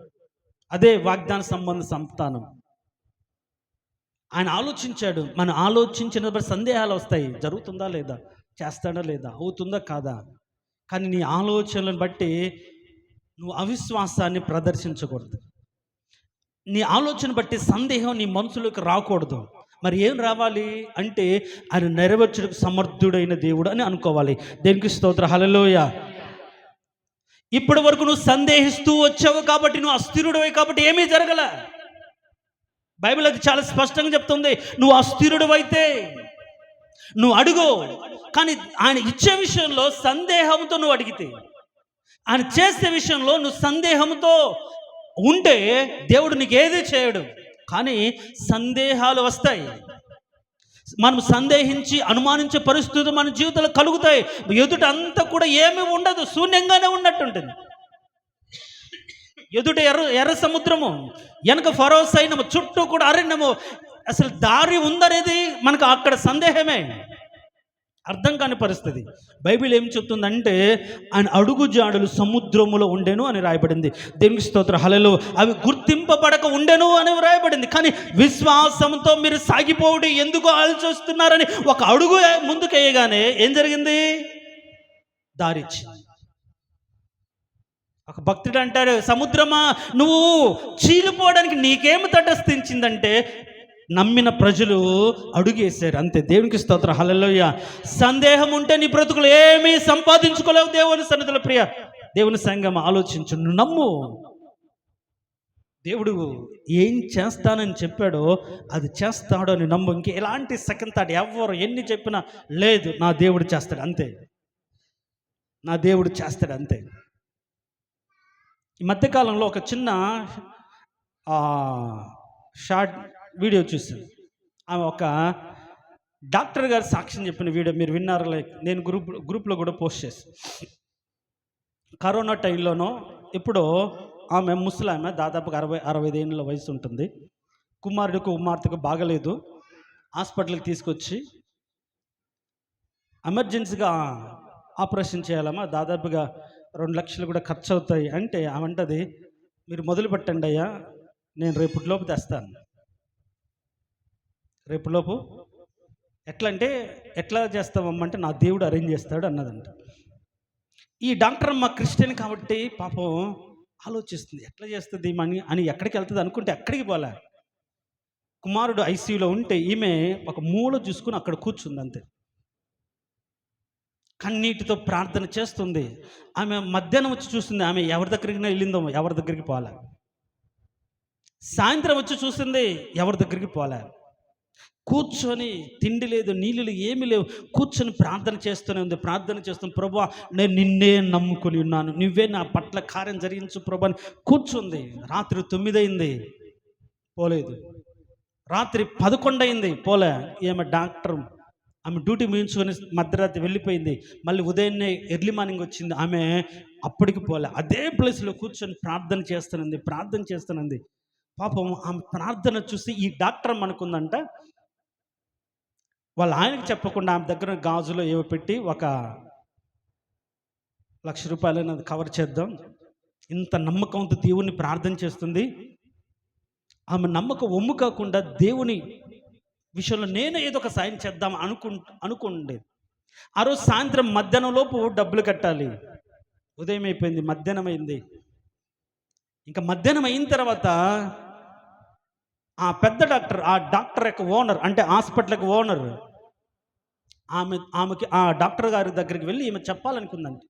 అదే వాగ్దాన సంబంధ సంతానం. ఆయన ఆలోచించాడు. మనం ఆలోచించినప్పుడు సందేహాలు వస్తాయి. జరుగుతుందా లేదా, చేస్తాడా లేదా, అవుతుందా కాదా. కానీ నీ ఆలోచనలను బట్టి నువ్వు అవిశ్వాసాన్ని ప్రదర్శించకూడదు. నీ ఆలోచన బట్టి సందేహం నీ మనసులోకి రాకూడదు. మరి ఏం రావాలి అంటే ఆయన నెరవేర్చుటకు సమర్థుడైన దేవుడు అని అనుకోవాలి. దేనికి స్తోత్రం, హల్లెలూయా. ఇప్పటి వరకు నువ్వు సందేహిస్తూ వచ్చావు కాబట్టి, నువ్వు అస్థిరుడివే కాబట్టి ఏమీ జరగల. బైబిల్ అది చాలా స్పష్టంగా చెప్తుంది. నువ్వు అస్థిరుడివైతే నువ్వు అడుగు, కానీ ఆయన ఇచ్చే విషయంలో సందేహంతో నువ్వు అడిగితే, ఆయన చేసే విషయంలో నువ్వు సందేహంతో ఉంటే దేవుడు నీకు ఏది చేయడు. కానీ సందేహాలు వస్తాయి. మనం సందేహించి అనుమానించే పరిస్థితులు మన జీవితంలో కలుగుతాయి. ఎదుట అంతా కూడా ఏమీ ఉండదు, శూన్యంగానే ఉన్నట్టుంటుంది. ఎదుట ఎర్ర సముద్రము, వెనక ఫరో సైన్యము, చుట్టూ కూడా అరణ్యము. అసలు దారి ఉందనేది మనకు అక్కడ సందేహమే, అర్థం కాని పరిస్థితి. బైబిల్ ఏం చెప్తుందంటే ఆయన అడుగు జాడలు సముద్రములో ఉండెను అని రాయబడింది. దేవునికి స్తోత్రం, హల్లెలూయా. అవి గుర్తింపబడక ఉండెను అని రాయబడింది. కానీ విశ్వాసంతో మీరు సాగిపోవడం ఎందుకు ఆలోచిస్తున్నారని ఒక అడుగు ముందుకు వేయగానే ఏం జరిగింది? దారిచ్చి. ఒక భక్తుడు అంటాడు, సముద్రమా నువ్వు చీలిపోవడానికి నీకేమి తటస్థించిందంటే నమ్మిన ప్రజలు అడుగేశారు, అంతే. దేవునికి స్తోత్రం, హల్లెలూయా. సందేహం ఉంటే నీ బ్రతుకులు ఏమీ సంపాదించుకోలేవు. దేవుని సన్నిధిలో ప్రియ దేవుని సంఘం ఆలోచించు, నువ్వు నమ్ము. దేవుడు ఏం చేస్తానని చెప్పాడో అది చేస్తాడు అని నమ్ము. ఇంక ఎలాంటి సెకండ్ థాట్ ఎవరు ఎన్ని చెప్పినా లేదు, నా దేవుడు చేస్తాడు అంతే, నా దేవుడు చేస్తాడు అంతే. ఈ మధ్యకాలంలో ఒక చిన్న షార్ట్ వీడియో చూసాను. ఆమె ఒక డాక్టర్ గారు సాక్ష్యం చెప్పిన వీడియో మీరు విన్నారు. లైక్ నేను గ్రూప్లో కూడా పోస్ట్ చేశాను. కరోనా టైంలోనో ఎప్పుడో ఆమె ముసలామె, దాదాపుగా 65 ఏళ్ళ వయసు ఉంటుంది. కుమార్తెకు బాగలేదు, హాస్పిటల్కి తీసుకొచ్చి ఎమర్జెన్సీగా ఆపరేషన్ చేయాలమ్మా, దాదాపుగా 2 లక్షలు కూడా ఖర్చు అవుతాయి అంటే ఆమె అంటది, మీరు మొదలు పెట్టండి అయ్యా, నేను రేపటిలోపు తెస్తాను. రేపులోపు ఎట్లా చేస్తామమ్మంటే నా దేవుడు అరేంజ్ చేస్తాడు అన్నదంట. ఈ డాక్టర్ అమ్మ క్రిస్టియన్ కాబట్టి పాపం ఆలోచిస్తుంది, ఎట్లా చేస్తుంది అని ఎక్కడికి వెళ్తుంది అనుకుంటే ఎక్కడికి పోలే. కుమారుడు ఐసీయూలో ఉంటే ఈమె ఒక మూల చూసుకుని అక్కడ కూర్చుంది అంతే. కన్నీటితో ప్రార్థన చేస్తుంది. ఆమె మధ్యాహ్నం వచ్చి చూస్తుంది, ఆమె ఎవరి దగ్గరికి వెళ్ళిందో ఎవరి దగ్గరికి పోలే. సాయంత్రం వచ్చి చూస్తుంది, ఎవరి దగ్గరికి పోలే. కూర్చొని తిండి లేదు, నీళ్ళు లేవు, ఏమీ లేవు, కూర్చొని ప్రార్థన చేస్తూనే ఉంది. ప్రార్థన చేస్తుంది, ప్రభువా నేను నిన్నే నమ్ముకుని ఉన్నాను, నువ్వే నా పట్ల కార్యం జరిగించు ప్రభు అని కూర్చుంది. రాత్రి 9 అయింది, పోలేదు. రాత్రి 11 అయింది, పోలే. ఏమో డాక్టర్ ఆమె డ్యూటీ ముగించుకొని మధ్యరాత్రి వెళ్ళిపోయింది. మళ్ళీ ఉదయాన్నే ఎర్లీ మార్నింగ్ వచ్చింది, ఆమె అప్పటికి పోలే. అదే ప్లేస్లో కూర్చొని ప్రార్థన చేస్తున్నది. పాపం ఆమె ప్రార్థన చూసి ఈ డాక్టర్ అనుకుందంట, వాళ్ళ ఆయనకి చెప్పకుండా ఆమె దగ్గర గాజులో ఏవో పెట్టి ఒక 1,00,000 రూపాయలని అది కవర్ చేద్దాం. ఇంత నమ్మకంతో దేవుణ్ణి ప్రార్థన చేస్తుంది. ఆమె నమ్మకం ఒమ్ము కాకుండా దేవుని విషయంలో నేను ఏదో ఒక సాయం చేద్దాం అనుకుండేది. ఆ రోజు సాయంత్రం మధ్యాహ్నం లోపు డబ్బులు కట్టాలి. ఉదయం అయిపోయింది, మధ్యాహ్నం అయింది. ఇంకా మధ్యాహ్నం అయిన తర్వాత ఆ పెద్ద డాక్టర్, ఆ డాక్టర్ యొక్క ఓనర్, అంటే హాస్పిటల్కి ఓనర్, ఆమెకి ఆ డాక్టర్ గారి దగ్గరికి వెళ్ళి ఈమె చెప్పాలనుకుందండి,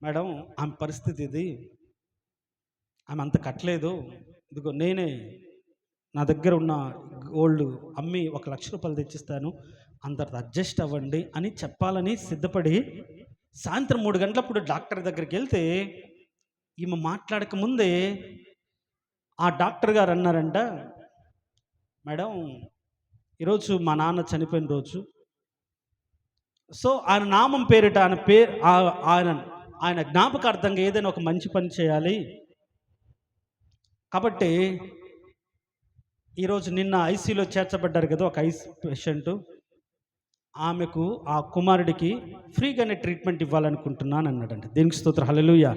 మేడం ఆమె పరిస్థితి ఇది, ఆమె అంత కట్టలేదు, ఇదిగో నేనే నా దగ్గర ఉన్న గోల్డ్ అమ్మి 1,00,000 రూపాయలు తెచ్చిస్తాను, అందరితో అడ్జస్ట్ అవ్వండి అని చెప్పాలని సిద్ధపడి సాయంత్రం 3 గంటలప్పుడు డాక్టర్ దగ్గరికి వెళ్తే ఈమె మాట్లాడక ముందే ఆ డాక్టర్ గారు అన్నారంట, మేడం ఈరోజు మా నాన్న చనిపోయిన రోజు, సో ఆయన నామం పేరిట ఆయన జ్ఞాపకార్థంగా ఏదైనా ఒక మంచి పని చేయాలి కాబట్టి ఈరోజు నిన్న ఐసీయూలో చేర్చబడ్డారు కదా ఒక ఐస్ పేషెంట్, ఆమెకు ఆ కుమారుడికి ఫ్రీగానే ట్రీట్మెంట్ ఇవ్వాలనుకుంటున్నాను అన్నాడంట. దేనికి స్తోత్రం, హల్లెలూయా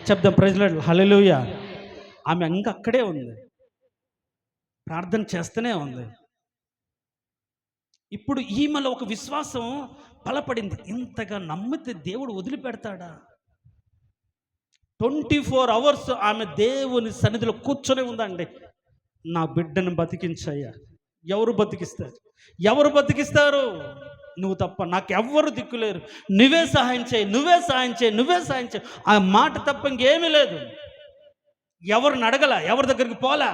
చెప్దాం, ప్రజలు హల్లెలూయా. ఆమె ఇంకా అక్కడే ఉంది. ప్రార్థన చేస్తూనే ఉంది. ఇప్పుడు ఈమెలో ఒక విశ్వాసం బలపడింది. ఇంతగా నమ్మితే దేవుడు వదిలిపెడతాడా? 24 అవర్స్ ఆమె దేవుని సన్నిధిలో కూర్చొని ఉందండి. నా బిడ్డను బతికించయ్యా. ఎవరు బతికిస్తారు? ఎవరు బతికిస్తారు? నువ్వు తప్ప నాకెవ్వరు దిక్కులేరు. నువ్వే సహాయం చేయి, నువ్వే సహాయం చేయి, నువ్వే సహాయం చేయి. ఆ మాట తప్ప ఇంకేమీ లేదు. ఎవరిని అడగల, ఎవరి దగ్గరికి పోలా,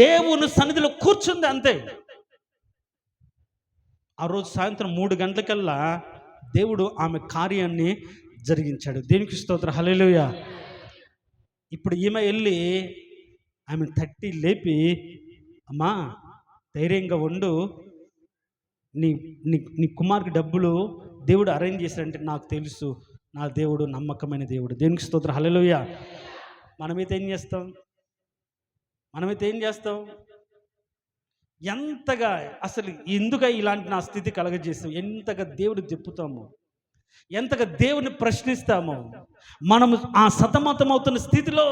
దేవుని సన్నిధిలో కూర్చుంది అంతే. ఆ రోజు సాయంత్రం 3 గంటలకల్లా దేవుడు ఆమె కార్యాన్ని జరిగించాడు. దేనికి స్తోత్రం, హల్లెలూయా. ఇప్పుడు ఈమె వెళ్ళి ఆమె తట్టి లేపి, అమ్మా ధైర్యంగా ఉండు, నీ నీ నీ కుమార్కి డబ్బులు దేవుడు అరేంజ్ చేశాడంటే నాకు తెలుసు, నా దేవుడు నమ్మకమైన దేవుడు. దేనికి స్తోత్రం, హల్లెలూయా. మనమైతే ఏం చేస్తాం? ఎంతగా అసలు ఎందుకు ఇలాంటి నా స్థితి కలగజేస్తాం? ఎంతగా దేవుడు చెప్పుతాము, ఎంతగా దేవుని ప్రశ్నిస్తామో. మనము ఆ సతమతమవుతున్న స్థితిలో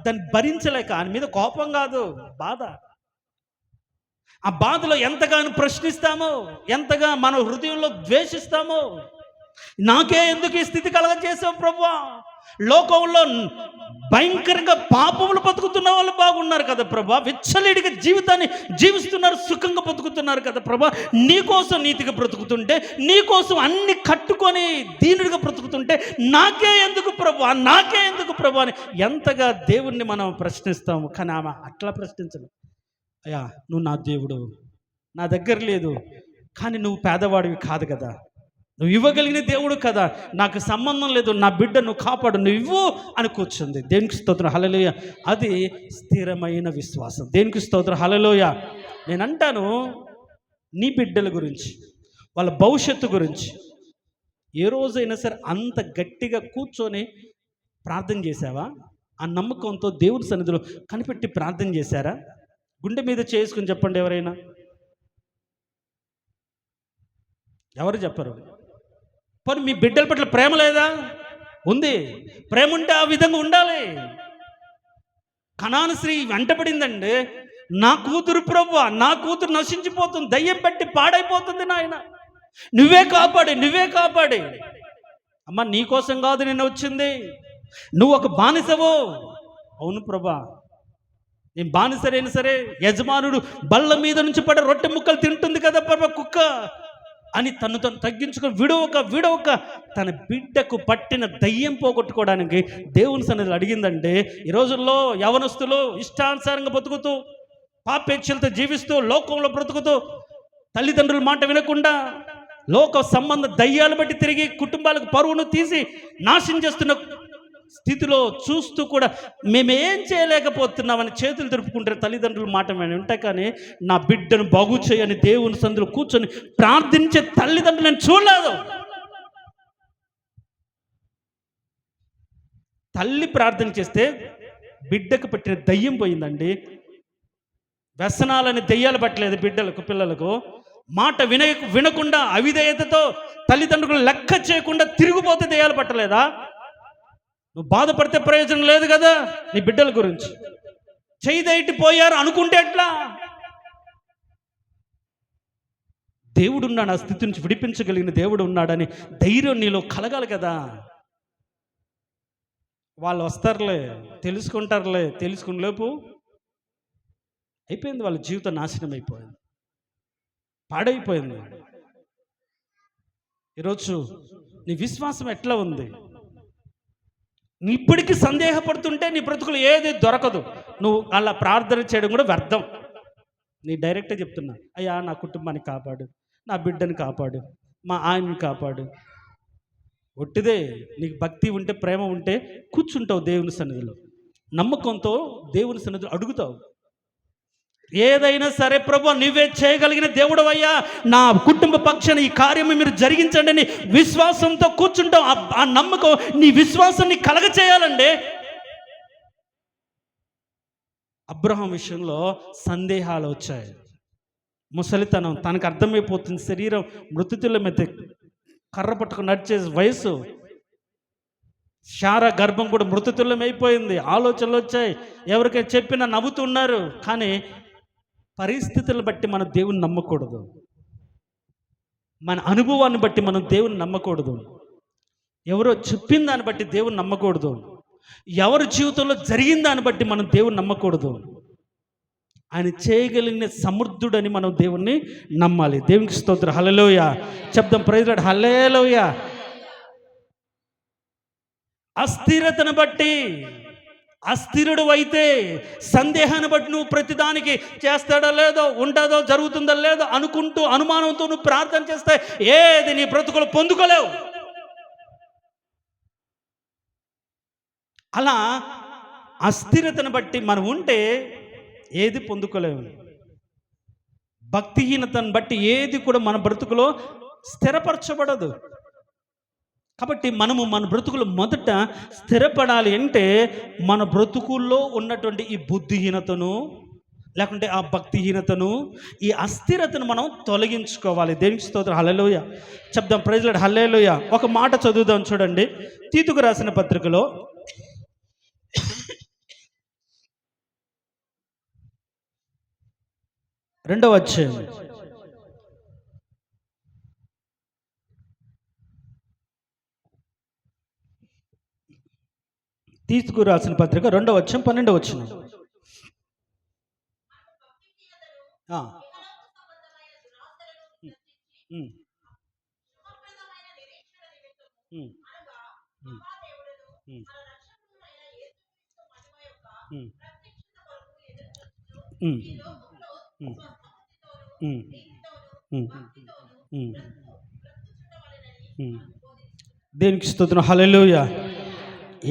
దాన్ని భరించలేక, ఆయన మీద కోపం కాదు, బాధ. ఆ బాధలో ఎంతగానో ప్రశ్నిస్తామో, ఎంతగా మన హృదయంలో ద్వేషిస్తామో. నాకే ఎందుకు ఈ స్థితి కలగజేసావు ప్రభువా? లోకంలో భయంకరంగా పాపములు బతుకుతున్న వాళ్ళు బాగున్నారు కదా ప్రభా, విచ్చలేడిగా జీవితాన్ని జీవిస్తున్నారు, సుఖంగా బతుకుతున్నారు కదా ప్రభా. నీకోసం నీతిగా బ్రతుకుతుంటే, నీకోసం అన్ని కట్టుకొని దీనుడిగా బ్రతుకుతుంటే నాకే ఎందుకు ప్రభా, నాకే ఎందుకు ప్రభా అని ఎంతగా దేవుణ్ణి మనం ప్రశ్నిస్తాము. కానీ ఆమె అట్లా ప్రశ్నించను. అయ్యా నువ్వు నా దేవుడు, నా దగ్గర లేదు, కానీ నువ్వు పేదవాడివి కాదు కదా, నువ్వు ఇవ్వగలిగిన దేవుడు కదా, నాకు సంబంధం లేదు, నా బిడ్డ నువ్వు కాపాడు, నువ్వు ఇవ్వు అని కూర్చుంది. దేనికి స్తోత్రం, హల్లెలూయా. అది స్థిరమైన విశ్వాసం. దేనికి స్తోత్రం, హల్లెలూయా. నేను అంటాను, నీ బిడ్డల గురించి, వాళ్ళ భవిష్యత్తు గురించి ఏ రోజైనా సరే అంత గట్టిగా కూర్చొని ప్రార్థన చేశావా? ఆ నమ్మకంతో దేవుడి సన్నిధిలో కనిపెట్టి ప్రార్థన చేశారా? గుండె మీద చేసుకుని చెప్పండి ఎవరైనా. ఎవరు చెప్పరు? పోనీ మీ బిడ్డల పట్ల ప్రేమ లేదా? ఉంది. ప్రేమ ఉంటే ఆ విధంగా ఉండాలి. కనాను స్త్రీ వెంటబడిందండి. నా కూతురు ప్రభువా, నా కూతురు నశించిపోతుంది, దయ్యం పెట్టి పాడైపోతుంది నాయన, నువ్వే కాపాడి, నువ్వే కాపాడి. అమ్మ నీకోసం కాదు నేను వచ్చింది, నువ్వు ఒక బానిసవు. అవును ప్రభా, నేను బానిసరైనా సరే యజమానుడు బల్ల మీద నుంచి పడే రొట్టె ముక్కలు తింటుంది కదా ప్రభా కుక్క అని తను తగ్గించుకొని విడవక తన బిడ్డకు పట్టిన దయ్యం పోగొట్టుకోవడానికి దేవుని సన్నిధిలో అడిగిందంటే, ఈ రోజుల్లో యవనస్తులు ఇష్టానుసారంగా బతుకుతూ, పాపేక్షలతో జీవిస్తూ, లోకంలో బ్రతుకుతూ, తల్లిదండ్రుల మాట వినకుండా లోక సంబంధ దయ్యాలు బట్టి తిరిగి కుటుంబాలకు పరువును తీసి నాశనం చేస్తున్న స్థితిలో చూస్తూ కూడా మేమేం చేయలేకపోతున్నామని చేతులు తెరుపుకుంటే తల్లిదండ్రుల మాట వింటే, కానీ నా బిడ్డను బాగు చేయని దేవుని సందులో కూర్చొని ప్రార్థించే తల్లిదండ్రులు నేను చూడలేదు. తల్లి ప్రార్థన చేస్తే బిడ్డకు పెట్టిన దయ్యం పోయిందండి. వ్యసనాలని దయ్యాలు పట్టలేదు పిల్లలకు. మాట వినకుండా అవిధేయతతో తల్లిదండ్రులు లెక్క చేయకుండా తిరిగిపోతే దయ్యాలు పట్టలేదా? నువ్వు బాధపడితే ప్రయోజనం లేదు కదా. నీ బిడ్డల గురించి చేయిదైటి పోయారు అనుకుంటే ఎట్లా? దేవుడు ఉన్నాడు, ఆ స్థితి నుంచి విడిపించగలిగిన దేవుడు ఉన్నాడని ధైర్యం నీలో కలగాలి కదా. వాళ్ళు వస్తారులే, తెలుసుకుంటారులే, తెలుసుకుని లేపు అయిపోయింది, వాళ్ళ జీవితం నాశనం అయిపోయింది, పాడైపోయింది. ఈరోజు నీ విశ్వాసం ఎట్లా ఉంది? నీ ఇప్పటికీ సందేహపడుతుంటే నీ బ్రతుకులు ఏది దొరకదు. నువ్వు అలా ప్రార్థన చేయడం కూడా వ్యర్థం. నీ డైరెక్ట్గా చెప్తున్నా, అయ్యా నా కుటుంబాన్ని కాపాడు, నా బిడ్డని కాపాడు, మా ఆయన్ని కాపాడు. ఒట్టిదే. నీకు భక్తి ఉంటే, ప్రేమ ఉంటే కూర్చుంటావు దేవుని సన్నిధిలో, నమ్మకంతో దేవుని సన్నిధిలో అడుగుతావు. ఏదైనా సరే ప్రభు నువ్వే చేయగలిగిన దేవుడు అయ్యా, నా కుటుంబ పక్షాన ఈ కార్యం మీరు జరిగించండి అని విశ్వాసంతో కూర్చుంటాం. ఆ నమ్మకం నీ విశ్వాసాన్ని కలగ చేయాలండి. అబ్రహాం విషయంలో సందేహాలు వచ్చాయి. ముసలితనం తనకు అర్థమైపోతుంది, శరీరం మృతుల మీద కర్ర పట్టుకుని నడిచే వయసు, శారా గర్భం కూడా మృతతుల్యం అయిపోయింది. ఆలోచనలు వచ్చాయి, ఎవరికైనా చెప్పినా నవ్వుతున్నారు. కానీ పరిస్థితులను బట్టి మనం దేవుని నమ్మకూడదు. మన అనుభవాన్ని బట్టి మనం దేవుని నమ్మకూడదు. ఎవరో చెప్పిన దాన్ని బట్టి దేవుని నమ్మకూడదు. ఎవరి జీవితంలో జరిగిన దాన్ని బట్టి మనం దేవుని నమ్మకూడదు. ఆయన చేయగలిగిన సమర్థుడని మనం దేవుణ్ణి నమ్మాలి. దేవునికి స్తోత్రం. హల్లెలూయా చెప్దాం. Praise Lord. హల్లెలూయా. అస్థిరతను బట్టి, అస్థిరుడు అయితే సందేహాన్ని బట్టి నువ్వు ప్రతిదానికి చేస్తాడో లేదో, ఉంటుందో జరుగుతుందో లేదో అనుకుంటూ అనుమానంతో నువ్వు ప్రార్థన చేస్తే ఏది నీ బ్రతుకులు పొందుకోలేవు. అలా అస్థిరతను బట్టి మనం ఉంటే ఏది పొందుకోలేము. భక్తిహీనతను బట్టి ఏది కూడా మన బ్రతుకులో స్థిరపరచబడదు. కాబట్టి మనము మన బ్రతుకులు మొదట స్థిరపడాలి అంటే మన బ్రతుకుల్లో ఉన్నటువంటి ఈ బుద్ధిహీనతను, లేకుంటే ఆ భక్తిహీనతను, ఈ అస్థిరతను మనం తొలగించుకోవాలి. దేవునికి స్తోత్రం. హల్లెలూయా చెప్దాం. Praise Lord. హల్లెలూయా. ఒక మాట చదువుదాం చూడండి. తీతుకు రాసిన పత్రికలో 2వ అధ్యాయం 2వ అధ్యాయం 12వ వచనం. దేనికి స్తుతిను. హల్లెలూయా.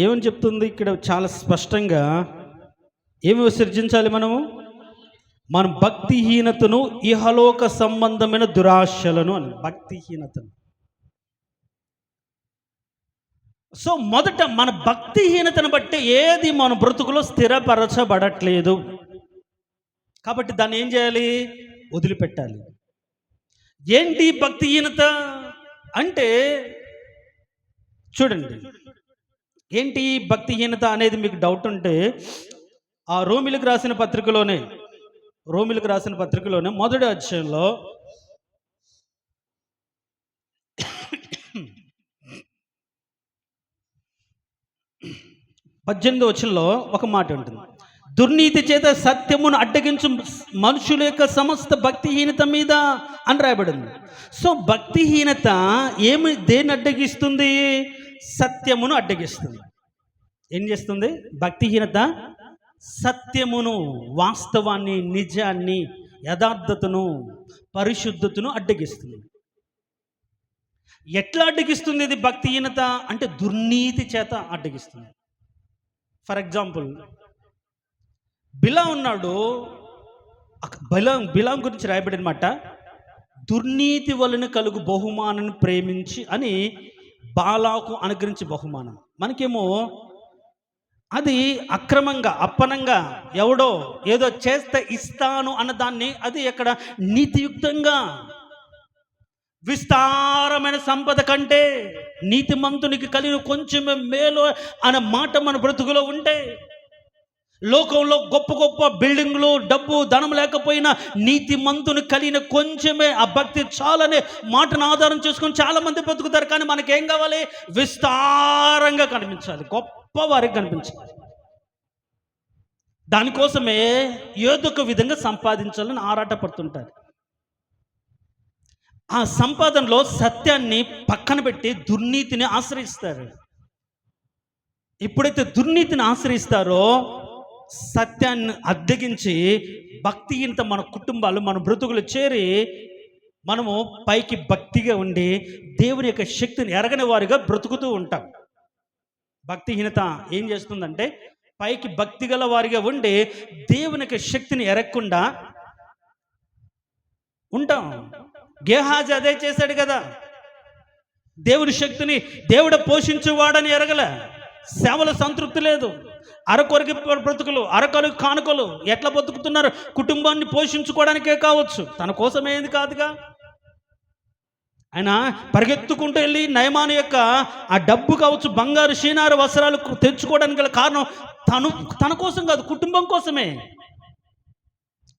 ఏమని చెప్తుంది ఇక్కడ? చాలా స్పష్టంగా ఏమి విసర్జించాలి మనము? మన భక్తిహీనతను, ఇహలోక సంబంధమైన దురాశలను అని. భక్తిహీనతను. సో మొదట మన భక్తిహీనతను బట్టి ఏది మన బ్రతుకులో స్థిరపరచబడట్లేదు. కాబట్టి దాన్ని ఏం చేయాలి? వదిలిపెట్టాలి. ఏంటి భక్తిహీనత అంటే? చూడండి, ఏంటి భక్తిహీనత అనేది మీకు డౌట్ ఉంటే ఆ రోమిలకు రాసిన పత్రికలోనే మొదటి అధ్యాయంలో 18వ వచనంలో ఒక మాట ఉంటుంది. దుర్నీతి చేత సత్యమును అడ్డగించు మనుషుల యొక్క సమస్త భక్తిహీనత మీద అని రాయబడింది. సో భక్తిహీనత దేన్ని అడ్డగిస్తుంది? సత్యమును అడ్డగిస్తుంది. ఏం చేస్తుంది భక్తిహీనత? సత్యమును, వాస్తవాన్ని, నిజాన్ని, యథార్థతను, పరిశుద్ధతను అడ్డగిస్తుంది. ఎట్లా అడ్డగిస్తుంది ఇది భక్తిహీనత అంటే? దుర్నీతి చేత అడ్డగిస్తుంది. ఫర్ ఎగ్జాంపుల్, బిలాం ఉన్నాడు. బిలాం గురించి రాయబడిన మాట, దుర్నీతి వలన కలుగు బహుమానాన్ని ప్రేమించి అని బాలాకు అనుగ్రహించి బహుమానం. మనకేమో అది అక్రమంగా, అప్పనంగా, ఎవడో ఏదో చేస్తే ఇస్తాను అన్నదాన్ని అది ఎక్కడ నీతియుక్తంగా, విస్తారమైన సంపద కంటే నీతిమంతునికి కలిగిన కొంచెమే మేలు అనే మాట మన బ్రతుకులో ఉంటే, లోకంలో గొప్ప గొప్ప బిల్డింగ్లు, డబ్బు, ధనం లేకపోయినా నీతిమంతుని కలిగిన కొంచెమే ఆ భక్తి చాలనే మాటను ఆధారం చేసుకొని చాలామంది బ్రతుకుతారు. కానీ మనకేం కావాలి? విస్తారంగా కనిపించాలి, గొప్పవారికి కనిపించాలి. దానికోసమే ఏదో ఒక విధంగా సంపాదించాలని ఆరాటపడుతుంటారు. ఆ సంపాదనలో సత్యాన్ని పక్కన పెట్టి దుర్నీతిని ఆశ్రయిస్తారు. ఎప్పుడైతే దుర్నీతిని ఆశ్రయిస్తారో సత్యాన్ని అద్దగించి భక్తిహీనత మన కుటుంబాలు, మన బ్రతుకులు చేరి మనము పైకి భక్తిగా ఉండి దేవుని యొక్క శక్తిని ఎరగని వారిగా బ్రతుకుతూ ఉంటాం. భక్తిహీనత ఏం చేస్తుందంటే పైకి భక్తి గల వారిగా ఉండి దేవుని యొక్క శక్తిని ఎరగకుండా ఉంటాం. గేహాజీ అదే చేశాడు కదా. దేవుని శక్తిని దేవుడు పోషించువాడని ఎరగల, సేవల సంతృప్తి లేదు, అరకొరికి బ్రతుకులు, అరకొరికి కానుకలు. ఎట్లా బతుకుతున్నారు? కుటుంబాన్ని పోషించుకోవడానికే కావచ్చు, తన కోసమేది కాదుగా. ఆయన పరిగెత్తుకుంటూ వెళ్ళి నయమాను యొక్క ఆ డబ్బు కావచ్చు, బంగారు షీనారు వస్త్రాలు తెచ్చుకోవడానికి గల కారణం తన కోసం కాదు, కుటుంబం కోసమే.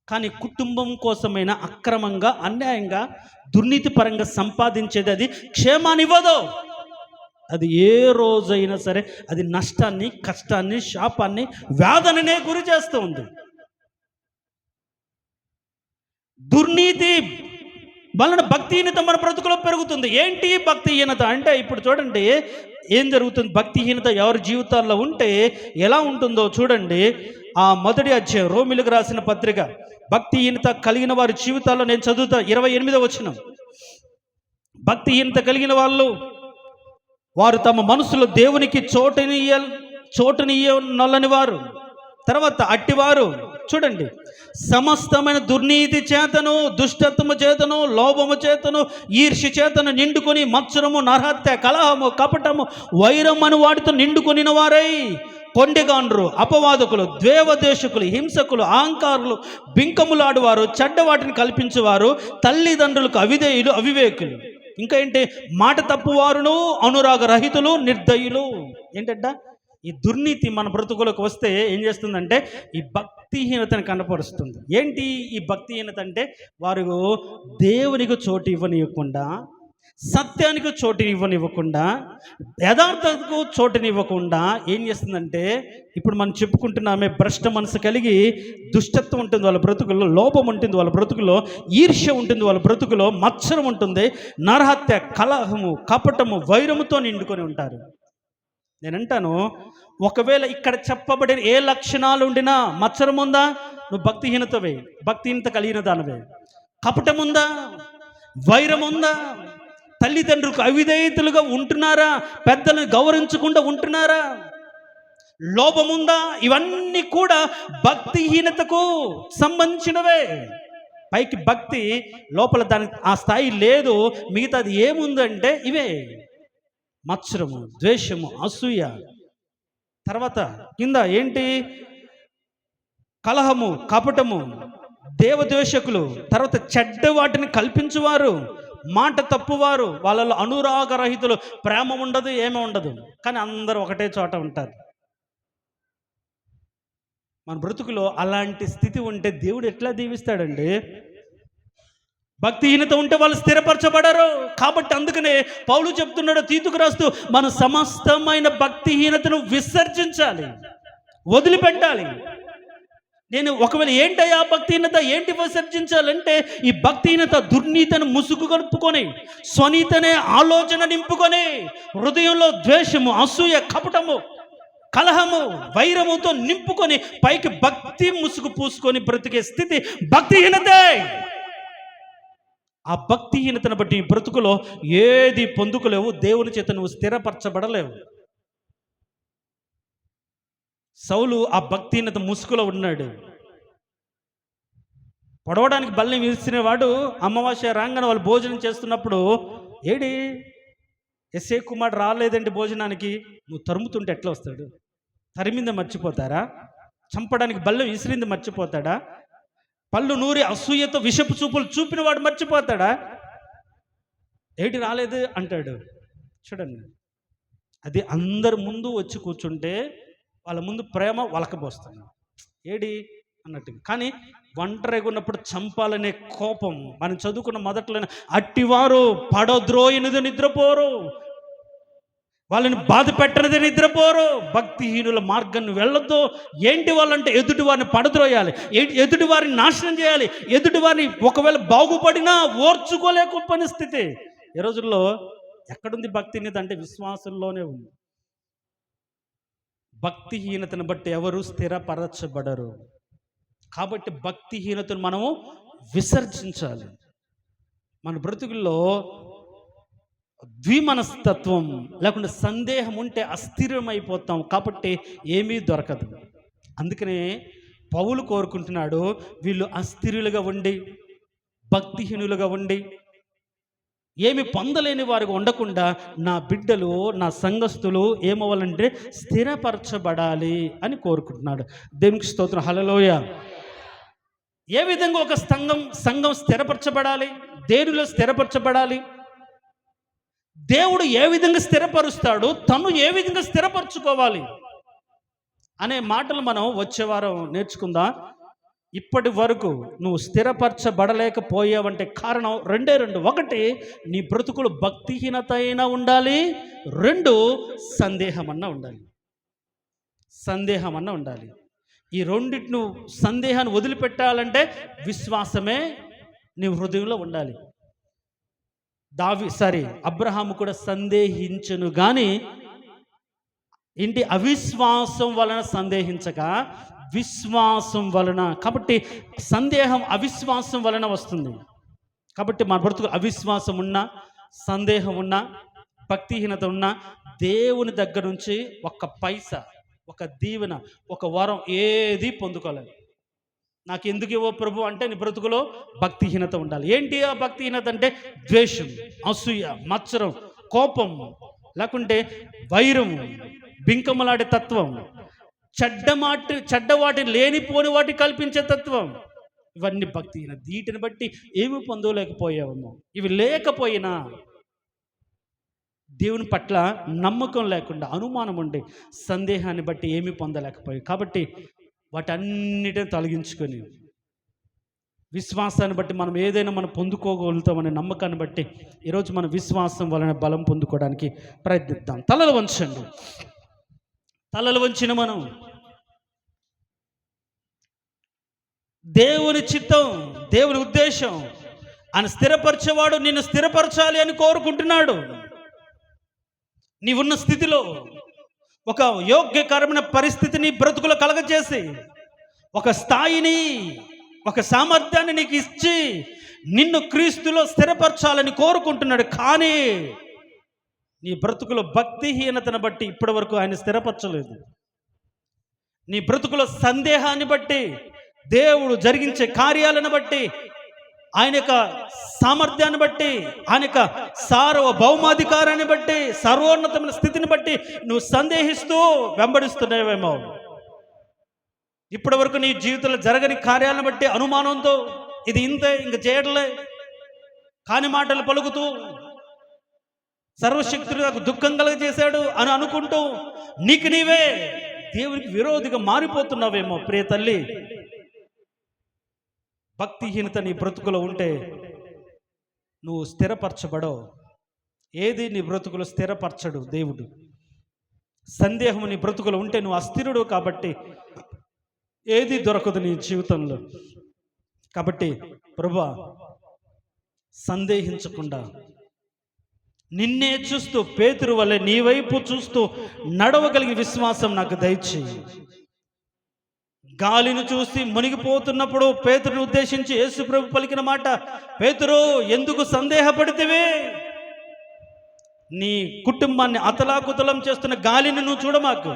కానీ కుటుంబం కోసమైనా అక్రమంగా, అన్యాయంగా, దుర్నీతి పరంగా సంపాదించేది అది క్షేమాన్నివ్వదు. అది ఏ రోజైనా సరే అది నష్టాన్ని, కష్టాన్ని, శాపాన్ని, వేదననే గురి చేస్తూ ఉంది. దుర్నీతి వలన భక్తిహీనత మన బ్రతుకులో పెరుగుతుంది. ఏంటి భక్తిహీనత అంటే, ఇప్పుడు చూడండి ఏం జరుగుతుంది. భక్తిహీనత ఎవరి జీవితాల్లో ఉంటే ఎలా ఉంటుందో చూడండి. ఆ మొదటి అధ్యాయం, రోమిలకు రాసిన పత్రిక, భక్తిహీనత కలిగిన వారి జీవితాల్లో నేను చదువుతా 28వ వచనం. భక్తిహీనత కలిగిన వారు తమ మనసులో దేవునికి చోటునియ్యనొల్లని వారు. తర్వాత అట్టివారు చూడండి, సమస్తమైన దుర్నీతి చేతను, దుష్టత్వము చేతను, లోభము చేతను, ఈర్ష్య చేతను నిండుకొని మత్సరము, నరహత్య, కలహము, కపటము, వైరమను వాటితో నిండుకొనిన వారై కొండెగాండ్రు, అపవాదకులు, ద్వేవదేశకులు, హింసకులు, అహంకారులు, బింకములాడువారు, చెడ్డ వాటిని కల్పించేవారు, తల్లిదండ్రులకు అవిధేయులు, అవివేకులు, ఇంకా ఏంటి, మాట తప్పువారును, అనురాగ రహితులు, నిర్దయులు. ఏంటంట, ఈ దుర్నీతి మన బ్రతుకులకు వస్తే ఏం చేస్తుందంటే ఈ భక్తిహీనతను కనపరుస్తుంది. ఏంటి ఈ భక్తిహీనత అంటే, వారు దేవునికి చోటు ఇవ్వనివ్వకుండా, సత్యానికి చోటు ఇవ్వనివ్వకుండా, యథార్థతకు చోటునివ్వకుండా ఏం చేస్తుందంటే, ఇప్పుడు మనం చెప్పుకుంటున్నామే, భ్రష్ట మనసు కలిగి దుష్టత్వం ఉంటుంది వాళ్ళ బ్రతుకుల్లో, లోపం ఉంటుంది వాళ్ళ బ్రతుకులో, ఈర్ష్య ఉంటుంది వాళ్ళ బ్రతుకులో, మత్సరం ఉంటుంది, నరహత్య, కలహము, కపటము, వైరముతో నిండుకొని ఉంటారు. నేనంటాను, ఒకవేళ ఇక్కడ చెప్పబడిన ఏ లక్షణాలు ఉండినా, మత్సరం ఉందా, నువ్వు భక్తిహీనతవే, భక్తిహీనత కలిగిన దానివే. కపటం ఉందా, వైరం ఉందా, తల్లిదండ్రులకు అవిధేయతలుగా ఉంటున్నారా, పెద్దలను గౌరవించకుండా ఉంటున్నారా, లోభముందా, ఇవన్నీ కూడా భక్తిహీనతకు సంబంధించినవే. పైకి భక్తి, లోపల దానికి ఆ స్థాయి లేదు. మిగతాది ఏముందంటే ఇవే: మత్సరము, ద్వేషము, అసూయ, తర్వాత కింద ఏంటి, కలహము, కపటము, దేవద్వేషకులు, తర్వాత చెడ్డ వాటిని కల్పించువారు, మాట తప్పువారు, వాళ్ళలో అనురాగరహితులు, ప్రేమ ఉండదు, ఏమీ ఉండదు, కానీ అందరూ ఒకటే చోట ఉంటారు. మన బ్రతుకులో అలాంటి స్థితి ఉంటే దేవుడు ఎట్లా దీవిస్తాడండి? భక్తిహీనత ఉంటే వాళ్ళు స్థిరపరచబడరు. కాబట్టి అందుకనే పౌలు చెప్తున్నాడు తీతుకు రాస్తూ, మన సమస్తమైన భక్తిహీనతను విసర్జించాలి, వదిలిపెట్టాలి. నేను ఒకవేళ ఏంటయ్యా భక్తిహీనత, ఏంటి విసర్జించాలంటే, ఈ భక్తిహీనత దుర్నీతిని ముసుగు కలుపుకొని, స్వనీతనే ఆలోచన నింపుకొని, హృదయంలో ద్వేషము, అసూయ, కపటము, కలహము, వైరముతో నింపుకొని, పైకి భక్తి ముసుగు పూసుకొని బ్రతికే స్థితి భక్తిహీనతే. ఆ భక్తిహీనతను బట్టి బ్రతుకులో ఏది పొందుకోలేవు, దేవుని చేత నువ్వు స్థిరపరచబడలేవు. సౌలు ఆ భక్తిహీనత ముసుగులో ఉన్నాడు. పొడవడానికి బల్లి విసిరినవాడు అమావాస్య రాగానే వాళ్ళు భోజనం చేస్తున్నప్పుడు, ఏడి ఎస్ఏ కుమార్ రాలేదండి భోజనానికి, నువ్వు తరుముతుంటే ఎట్లా వస్తాడు? తరిమింది మర్చిపోతారా? చంపడానికి బల్లి విసిరింది మర్చిపోతాడా? పళ్ళు నూరి అసూయతో విషపు చూపులు చూపిన వాడు మర్చిపోతాడా? ఏటి రాలేదు అంటాడు. చూడండి, అది అందరి ముందు వచ్చి కూర్చుంటే వాళ్ళ ముందు ప్రేమ వలకబోస్తుంది, ఏడి అన్నట్టుగా. కానీ ఒంటరిగా ఉన్నప్పుడు చంపాలనే కోపం, మనం చదువుకున్న మొదట్లోనే, అట్టివారు పడద్రోయినది నిద్రపోరు, వాళ్ళని బాధ పెట్టనది నిద్రపోరు, భక్తిహీనుల మార్గాన్ని వెళ్ళొద్దు. ఏంటి వాళ్ళంటే, ఎదుటి వారిని పడద్రోయాలి, ఎదుటి వారిని నాశనం చేయాలి, ఎదుటి వారిని ఒకవేళ బాగుపడినా ఓర్చుకోలేకపోయిన స్థితి. ఈ రోజుల్లో ఎక్కడుంది భక్తిహీనత అంటే, విశ్వాసంలోనే ఉంది. భక్తిహీనతను బట్టి ఎవరు స్థిరపరచబడరు. కాబట్టి భక్తిహీనతను మనము విసర్జించాలి. మన బ్రతుకుల్లో ద్విమనస్తత్వం లేకుండా సందేహం ఉంటే అస్థిరమైపోతాం. కాబట్టి ఏమీ దొరకదు. అందుకనే పౌలు కోరుకుంటున్నాడు, వీళ్ళు అస్థిరులుగా ఉండి, భక్తిహీనులుగా ఉండి, ఏమి పొందలేని వారికి ఉండకుండా నా బిడ్డలు, నా సంఘస్థులు ఏమవ్వాలంటే స్థిరపరచబడాలి అని కోరుకుంటున్నాడు. దేవునికి స్తోత్రం, హల్లెలూయా. ఏ విధంగా ఒక సంఘం స్థిరపరచబడాలి, దేనిలో స్థిరపరచబడాలి, దేవుడు ఏ విధంగా స్థిరపరుస్తాడు, తను ఏ విధంగా స్థిరపరచుకోవాలి అనే మాటలు మనం వచ్చే వారం నేర్చుకుందాం. ఇప్పటి వరకు నువ్వు స్థిరపరచబడలేకపోయావంటే కారణం రెండే రెండు. ఒకటి, నీ బ్రతుకులు భక్తిహీనత అయినా ఉండాలి. రెండు, సందేహం అన్నా ఉండాలి. సందేహం అన్నా ఉండాలి. ఈ రెండిటి నువ్వు సందేహాన్ని వదిలిపెట్టాలంటే విశ్వాసమే నీ హృదయంలో ఉండాలి. అబ్రహాము కూడా సందేహించును కానీ అవిశ్వాసం వలన సందేహించక విశ్వాసం వలన. కాబట్టి సందేహం అవిశ్వాసం వలన వస్తుంది. కాబట్టి మన బ్రతుకు అవిశ్వాసం ఉన్నా, సందేహం ఉన్నా, భక్తిహీనత ఉన్నా దేవుని దగ్గర నుంచి ఒక్క పైసా, ఒక దీవెన, ఒక వరం ఏది పొందుకోలేదు. నాకు ఎందుకు ఇవ్వ ప్రభు అంటే నీ బ్రతుకులో భక్తిహీనత ఉండాలి. ఏంటి ఆ భక్తిహీనత అంటే? ద్వేషం, అసూయ, మత్సరం, కోపం, లేకుంటే వైరం, బింకములాడే తత్వం, చెడ్డవాటి లేనిపోని వాటి కల్పించే తత్వం, ఇవన్నీ భక్తిహీనత. వీటిని బట్టి ఏమి పొందలేకపోయాము. ఇవి లేకపోయినా దేవుని పట్ల నమ్మకం లేకుండా, అనుమానం ఉండి, సందేహాన్ని బట్టి ఏమీ పొందలేకపోయాయి. కాబట్టి వాటన్నిటిని తొలగించుకొని విశ్వాసాన్ని బట్టి మనం ఏదైనా మనం పొందుకోగలుగుతామనే నమ్మకాన్ని బట్టి ఈరోజు మన విశ్వాసం వలన బలం పొందుకోవడానికి ప్రయత్నిద్దాం. తలలు వంచండి. తలలు వంచిన మనం దేవుని చిత్తం, దేవుని ఉద్దేశం, ఆయన స్థిరపరిచేవాడు నిన్ను స్థిరపరచాలి అని కోరుకుంటున్నాడు. నీవున్న స్థితిలో ఒక యోగ్యకరమైన పరిస్థితిని బ్రతుకులో కలగజేసి ఒక స్థాయిని, ఒక సామర్థ్యాన్ని నీకు ఇచ్చి నిన్ను క్రీస్తులో స్థిరపరచాలని కోరుకుంటున్నాడు. కానీ నీ బ్రతుకులో భక్తిహీనతను బట్టి ఇప్పటి వరకు ఆయన స్థిరపరచలేదు. నీ బ్రతుకులో సందేహాన్ని బట్టి, దేవుడు జరిగించే కార్యాలను బట్టి, ఆయన యొక్క సామర్థ్యాన్ని బట్టి, ఆయన యొక్క సార్వభౌమాధికారాన్ని బట్టి, సర్వోన్నతమైన స్థితిని బట్టి నువ్వు సందేహిస్తూ వెంబడిస్తున్నావేమో. ఇప్పటి వరకు నీ జీవితంలో జరగని కార్యాలను బట్టి అనుమానంతో ఇది ఇంతే, ఇంక చేయడలే, కాని మాటలు పలుకుతూ సర్వశక్తుడు నాకు దుఃఖం కలగజేశాడు అని అనుకుంటూ నీకు నీవే దేవునికి విరోధిగా మారిపోతున్నావేమో. ప్రియ తల్లి, భక్తిహీనత నీ బ్రతుకులో ఉంటే నువ్వు స్థిరపరచబడవు. ఏది నీ బ్రతుకులో స్థిరపరచడు దేవుడు. సందేహం నీ బ్రతుకులో ఉంటే నువ్వు అస్థిరుడు. కాబట్టి ఏది దొరకదు నీ జీవితంలో. కాబట్టి ప్రభువా, సందేహించకుండా నిన్నే చూస్తూ, పేతురు వలె నీ వైపు చూస్తూ నడవగలిగే విశ్వాసం నాకు దయచేయి. గాలిని చూసి మునిగిపోతున్నప్పుడు పేతురుని ఉద్దేశించి యేసు ప్రభు పలికిన మాట, పేతురు ఎందుకు సందేహపడితివే? నీ కుటుంబాన్ని అతలాకుతలం చేస్తున్న గాలిని నువ్వు చూడమాకు,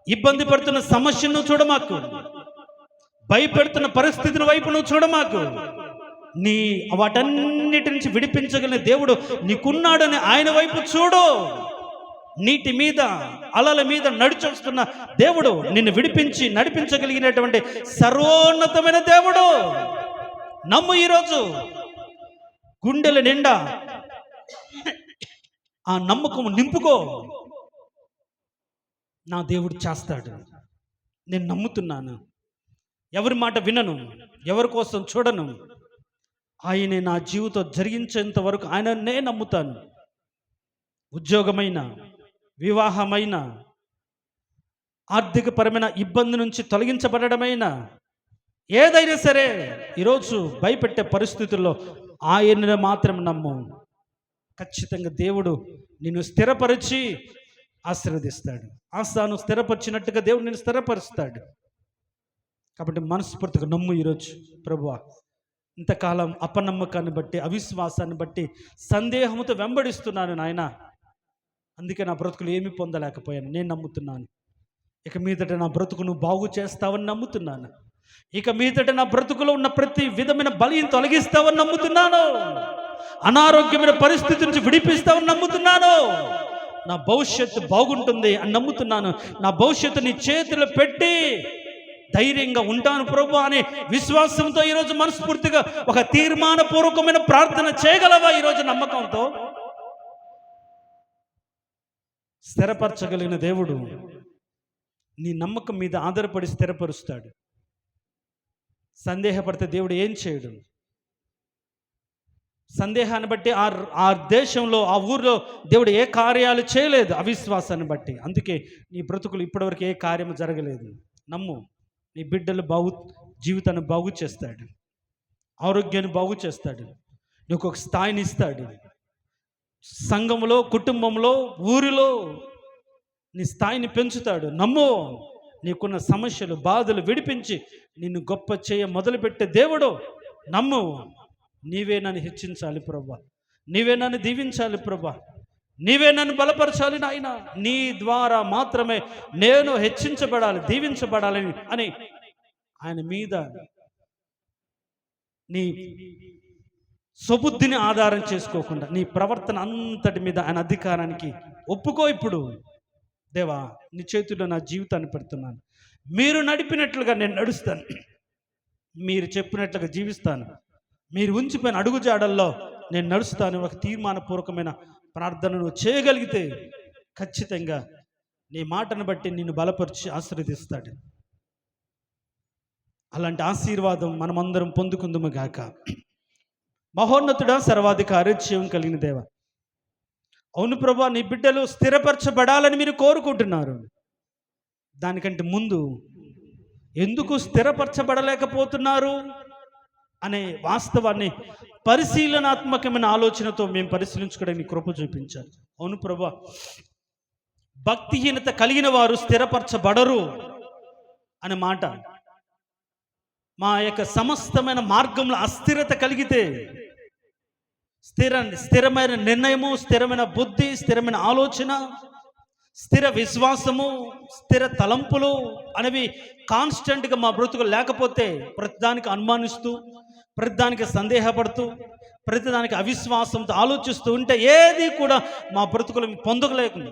ఇబ్బంది పడుతున్న సమస్యను నువ్వు చూడమాకు, భయపెడుతున్న పరిస్థితిని వైపు నువ్వు చూడమాకు. నీ వాటన్నిటి నుంచి విడిపించగలిగిన దేవుడు నీకున్నాడని ఆయన వైపు చూడు. నీటి మీద, అలల మీద నడిచొస్తున్న దేవుడు, నిన్ను విడిపించి నడిపించగలిగినటువంటి సర్వోన్నతమైన దేవుడు. నమ్ము. ఈరోజు గుండెల నిండా ఆ నమ్మకం నింపుకో. నా దేవుడు చేస్తాడు, నేను నమ్ముతున్నాను. ఎవరి మాట వినను, ఎవరి కోసం చూడను. ఆయనే నా జీవితం జరిగించేంత వరకు ఆయననే నమ్ముతాను. ఉద్యోగమైన, వివాహమైన, ఆర్థికపరమైన ఇబ్బంది నుంచి తొలగించబడమైన ఏదైనా సరే ఈరోజు భయపెట్టే పరిస్థితుల్లో ఆయనను మాత్రం నమ్ము. ఖచ్చితంగా దేవుడు నిన్ను స్థిరపరిచి ఆశీర్వదిస్తాడు. ఆశాను స్థిరపరిచినట్టుగా దేవుడు నిన్ను స్థిరపరుస్తాడు. కాబట్టి మనస్ఫూర్తిగా నమ్ము. ఈరోజు ప్రభువా, ఇంతకాలం అపనమ్మకాన్ని బట్టి, అవిశ్వాసాన్ని బట్టి, సందేహంతో వెంబడిస్తున్నాను నాయన. అందుకే నా బ్రతుకులు ఏమీ పొందలేకపోయాను. నేను నమ్ముతున్నాను, ఇక మీదట నా బ్రతుకును బాగు చేస్తావని నమ్ముతున్నాను. ఇక మీదట నా బ్రతుకులో ఉన్న ప్రతి విధమైన బలిని తొలగిస్తావని నమ్ముతున్నాను. అనారోగ్యమైన పరిస్థితి నుంచి విడిపిస్తావని నమ్ముతున్నాను. నా భవిష్యత్తు బాగుంటుంది అని నమ్ముతున్నాను. నా భవిష్యత్తు నీ చేతిలో పెట్టి ధైర్యంగా ఉంటాను ప్రభు అనే విశ్వాసంతో ఈరోజు మనస్ఫూర్తిగా ఒక తీర్మానపూర్వకమైన ప్రార్థన చేయగలవా? ఈరోజు నమ్మకంతో స్థిరపరచగలిగిన దేవుడు నీ నమ్మకం మీద ఆధారపడి స్థిరపరుస్తాడు. సందేహపడితే దేవుడు ఏం చేయడు? సందేహాన్ని బట్టి ఆ దేశంలో, ఆ ఊర్లో దేవుడు ఏ కార్యాలు చేయలేదు, అవిశ్వాసాన్ని బట్టి. అందుకే నీ బ్రతుకులు ఇప్పటివరకు ఏ కార్యము జరగలేదు. నమ్ము, నీ బిడ్డలు జీవితాన్ని బాగు చేస్తాడు, ఆరోగ్యాన్ని బాగు చేస్తాడు, నీకు ఒక స్థాయిని ఇస్తాడు. సంఘంలో, కుటుంబంలో, ఊరిలో నీ స్థాయిని పెంచుతాడు. నమ్ము, నీకున్న సమస్యలు, బాధలు విడిపించి నిన్ను గొప్ప చేయ మొదలుపెట్టే దేవుడు. నమ్ము. నీవే నన్ను హెచ్చించాలి ప్రభా, నీవే నన్ను దీవించాలి ప్రభా, నీవే నన్ను బలపరచాలి నాయన. నీ ద్వారా మాత్రమే నేను హెచ్చించబడాలి, దీవించబడాలని అని ఆయన మీద నీ స్వబుద్ధిని ఆధారం చేసుకోకుండా నీ ప్రవర్తన అంతటి మీద ఆయన అధికారానికి ఒప్పుకో. ఇప్పుడు దేవా, నీ చేతుల్లో నా జీవితాన్ని పెడుతున్నాను, మీరు నడిపినట్లుగా నేను నడుస్తాను, మీరు చెప్పినట్లుగా జీవిస్తాను, మీరు ఉంచిపోయిన అడుగుజాడల్లో నేను నడుస్తాను. ఒక తీర్మానపూర్వకమైన ప్రార్థనను చేయగలిగితే ఖచ్చితంగా నీ మాటను బట్టి నిన్ను బలపరిచి ఆశీర్వదిస్తాడు. అలాంటి ఆశీర్వాదం మనమందరం పొందుకుందుము గాక. మహోన్నతుడా, సర్వాధికారి, జీవం కలిగిన దేవ, అవును ప్రభా, నీ బిడ్డలు స్థిరపరచబడాలని మీరు కోరుకుంటున్నారు. దానికంటే ముందు ఎందుకు స్థిరపరచబడలేకపోతున్నారు అనే వాస్తవాన్ని పరిశీలనాత్మకమైన ఆలోచనతో మేము పరిశీలించుకోవడానికి కృప చూపించారు. అవును ప్రభా, భక్తిహీనత కలిగిన వారు స్థిరపరచబడరు అనే మాట, మా యొక్క సమస్తమైన మార్గంలో అస్థిరత కలిగితే, స్థిరమైన నిర్ణయము, స్థిరమైన బుద్ధి, స్థిరమైన ఆలోచన, స్థిర విశ్వాసము, స్థిర తలంపులు అనేవి కాన్స్టెంట్గా మా బ్రతుకు లేకపోతే, ప్రతిదానికి అనుమానిస్తూ, ప్రతిదానికి సందేహపడుతూ, ప్రతిదానికి అవిశ్వాసంతో ఆలోచిస్తూ ఉంటే ఏది కూడా మా బ్రతుకులు పొందలేకుండా,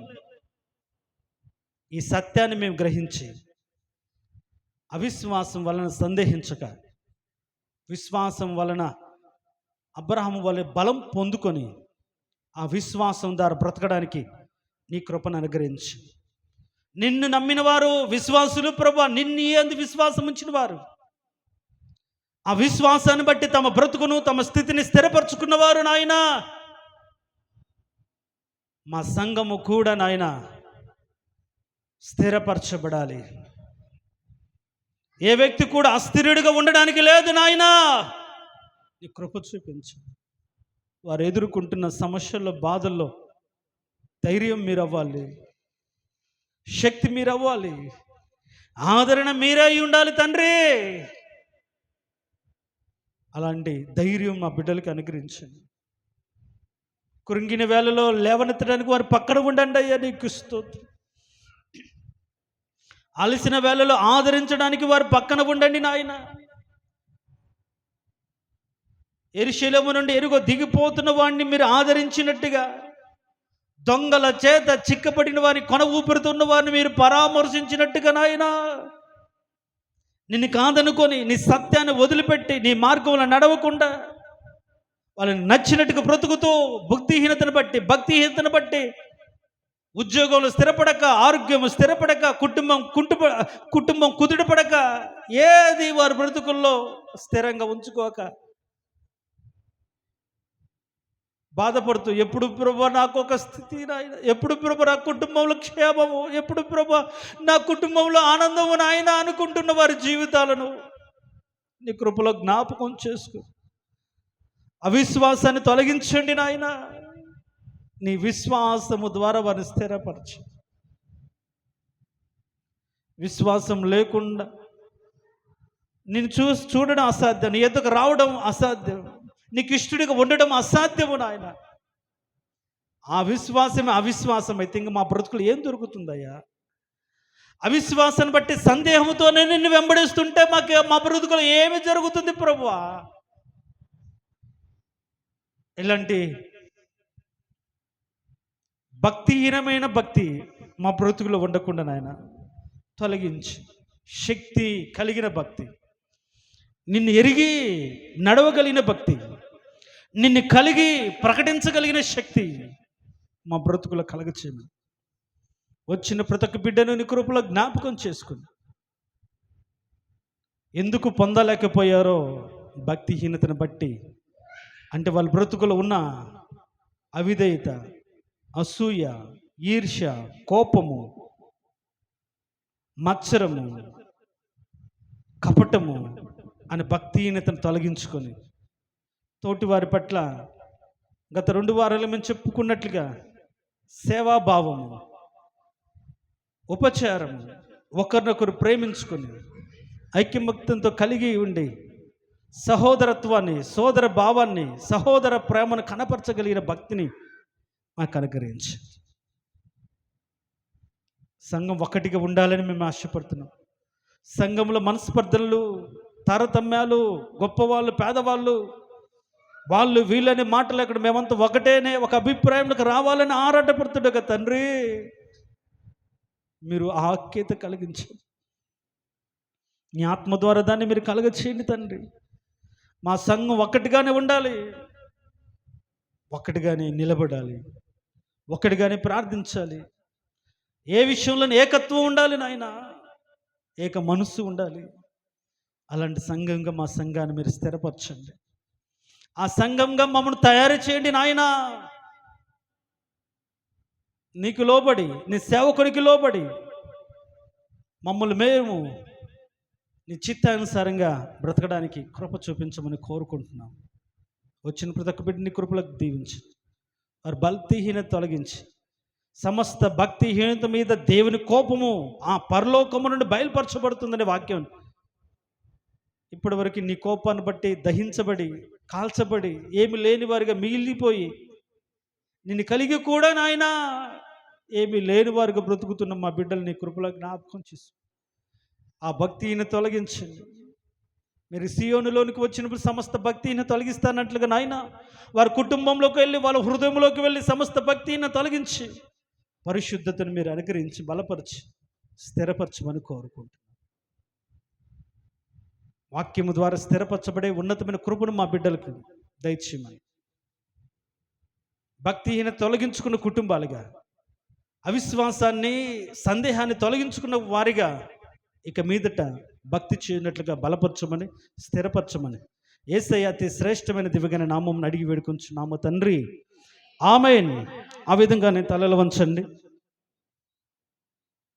ఈ సత్యాన్ని మేము గ్రహించి అవిశ్వాసం వలన సందేహించక, విశ్వాసం వలన అబ్రహాము వలె బలం పొందుకొని ఆ విశ్వాసం ద్వారా బ్రతకడానికి నీ కృపను అనుగ్రహించి, నిన్ను నమ్మిన వారు విశ్వాసులు ప్రభా, నిన్ను యందు విశ్వాసం ఉంచిన వారు ఆ విశ్వాసాన్ని బట్టి తమ బ్రతుకును, తమ స్థితిని స్థిరపరచుకున్నవారు నాయన, మా సంఘము కూడా నాయన స్థిరపరచబడాలి. ఏ వ్యక్తి కూడా అస్థిరుడిగా ఉండడానికి లేదు నాయన. నీ కృప చూపించు. వారు ఎదుర్కొంటున్న సమస్యల్లో, బాధల్లో ధైర్యం మీరు అవ్వాలి, శక్తి మీరు అవ్వాలి, ఆదరణ మీరే ఉండాలి తండ్రి. అలాంటి ధైర్యం మా బిడ్డలకి అనుగ్రహించండి. కృంగిన వేళలో లేవనెత్తడానికి వారు పక్కన ఉండండి అయ్యా, నీకు స్తోత్రం. అలసిన వేళలో ఆదరించడానికి వారు పక్కన ఉండండి నాయన. యెరూషలేము నుండి ఎరుగో దిగిపోతున్న వాడిని మీరు ఆదరించినట్టుగా, దొంగల చేత చిక్కబడిన వారిని, కొన ఊపిరితున్న వారిని మీరు పరామర్శించినట్టుగా నాయన, నిన్ను కాదనుకొని నీ సత్యాన్ని వదిలిపెట్టి నీ మార్గంలో నడవకుండా వాళ్ళని నచ్చినట్టుగా బ్రతుకుతూ, భక్తిహీనతను బట్టి ఉద్యోగంలో స్థిరపడక, ఆరోగ్యం స్థిరపడక, కుటుంబం కుదుటపడక, ఏది వారి బ్రతుకుల్లో స్థిరంగా ఉంచుకోక బాధపడుతూ, ఎప్పుడు ప్రభా నాకు ఒక స్థితి నాయన, ఎప్పుడు ప్రభా నా కుటుంబంలో క్షేమము, ఎప్పుడు ప్రభా నా కుటుంబంలో ఆనందము నాయన అనుకుంటున్న వారి జీవితాలను నీ కృపలో జ్ఞాపకం చేసుకో. అవిశ్వాసాన్ని తొలగించండి నాయన. నీ విశ్వాసము ద్వారా వారిని స్థిరపరచు. విశ్వాసం లేకుండా నేను చూడడం అసాధ్యం, నీ ఎదుకు రావడం అసాధ్యం, నీకు ఇష్టడిగా ఉండడం అసాధ్యము నాయన. ఆ విశ్వాసమే అవిశ్వాసం అయితే ఇంక మా బ్రతుకులు ఏం దొరుకుతుందయ్యా? అవిశ్వాసాన్ని బట్టి సందేహంతోనే నిన్ను వెంబడిస్తుంటే మా బ్రతుకులు ఏమి జరుగుతుంది ప్రభువా? ఇలాంటి భక్తిహీనమైన భక్తి మా బ్రతుకులో ఉండకుండా నాయన తొలగించి, శక్తి కలిగిన భక్తి, నిన్ను ఎరిగి నడవగలిగిన భక్తి, నిన్ను కలిగి ప్రకటించగలిగిన శక్తి మా బ్రతుకులో కలగచేయమని వచ్చిన ప్రతి ఒక్క బిడ్డను నీ కృపలో జ్ఞాపకం చేసుకుని ఎందుకు పొందలేకపోయారో భక్తిహీనతను బట్టి, అంటే వాళ్ళ బ్రతుకులో ఉన్న అవిధేయత, అసూయ, ఈర్ష్య, కోపము, మత్సరము, కపటము అనే భక్తిహీనతను తొలగించుకొని తోటి వారి పట్ల గత 2 వారాలు మేము చెప్పుకున్నట్లుగా సేవాభావము, ఉపచారము, ఒకరినొకరు ప్రేమించుకొని ఐక్యమత్యంతో కలిగి ఉండి సహోదరత్వాన్ని, సోదర భావాన్ని, సహోదర ప్రేమను కనపరచగలిగిన భక్తిని మాకు అనుగ్రహించు. సంఘం ఒక్కటిగా ఉండాలని మేము ఆశపడుతున్నాం. సంఘంలో మనస్పర్ధలు, తారతమ్యాలు, గొప్పవాళ్ళు, పేదవాళ్ళు, వాళ్ళు వీళ్ళనే మాటలు అక్కడ మేమంతా ఒకటేనే ఒక అభిప్రాయంలోకి రావాలని ఆరాటపడుతుండగా తండ్రి, మీరు ఆ ఆఖ్యత కలిగించండి. నీ ఆత్మ ద్వారా దాన్ని మీరు కలగచేయండి తండ్రి. మా సంఘం ఒక్కటిగానే ఉండాలి, ఒక్కటిగానే నిలబడాలి, ఒక్కటిగానే ప్రార్థించాలి. ఏ విషయంలో ఏకత్వం ఉండాలి నాయన, ఏక మనస్సు ఉండాలి. అలాంటి సంఘంగా మా సంఘాన్ని మీరు స్థిరపరచండి. ఆ సంఘంగా మమ్మల్ని తయారు చేయండి నాయన. నీకు లోబడి, నీ సేవకునికి లోబడి మమ్మల్ని మేము నీ చిత్తానుసారంగా బ్రతకడానికి కృప చూపించమని కోరుకుంటున్నాం. వచ్చిన ప్రతి ఒక్క బిడ్డ నీ కృపలకు దీవించి, వారి భక్తిహీనత తొలగించి, సమస్త భక్తిహీనత మీద దేవుని కోపము ఆ పరలోకము నుండి బయలుపరచబడుతుందనే వాక్యం ఇప్పటి వరకు నీ కోపాన్ని బట్టి దహించబడి, కాల్చబడి, ఏమి లేని వారిగా మిగిలిపోయి, నిన్ను కలిగి కూడా నాయన ఏమి లేని వారిగా బ్రతుకుతున్న మా బిడ్డలు నీ కృపలో జ్ఞాపకం చేసు. ఆ భక్తిని తొలగించండి. మీరు సియోనులోనికి వచ్చినప్పుడు సమస్త భక్తిని తొలగిస్తానట్లుగా నాయన వారి కుటుంబంలోకి వెళ్ళి, వాళ్ళ హృదయంలోకి వెళ్ళి సమస్త భక్తిని తొలగించి పరిశుద్ధతను మీరు అనుగ్రహించి బలపరిచి స్థిరపరచమని కోరుకుంటున్నాను. వాక్యము ద్వారా స్థిరపరచబడే ఉన్నతమైన కృపను మా బిడ్డలకు దయచేయమని, భక్తిహీన తొలగించుకున్న కుటుంబాలుగా, అవిశ్వాసాన్ని, సందేహాన్ని తొలగించుకున్న వారిగా ఇక మీదట భక్తి చేయనట్లుగా బలపరచమని, స్థిరపరచమని యేసయ్య అతి శ్రేష్టమైన దివ్యమైన నామం అడిగి వేడుకొంచున్నాము తండ్రి. ఆమేన్. ఆ విధంగా నేను తలలు వంచండి.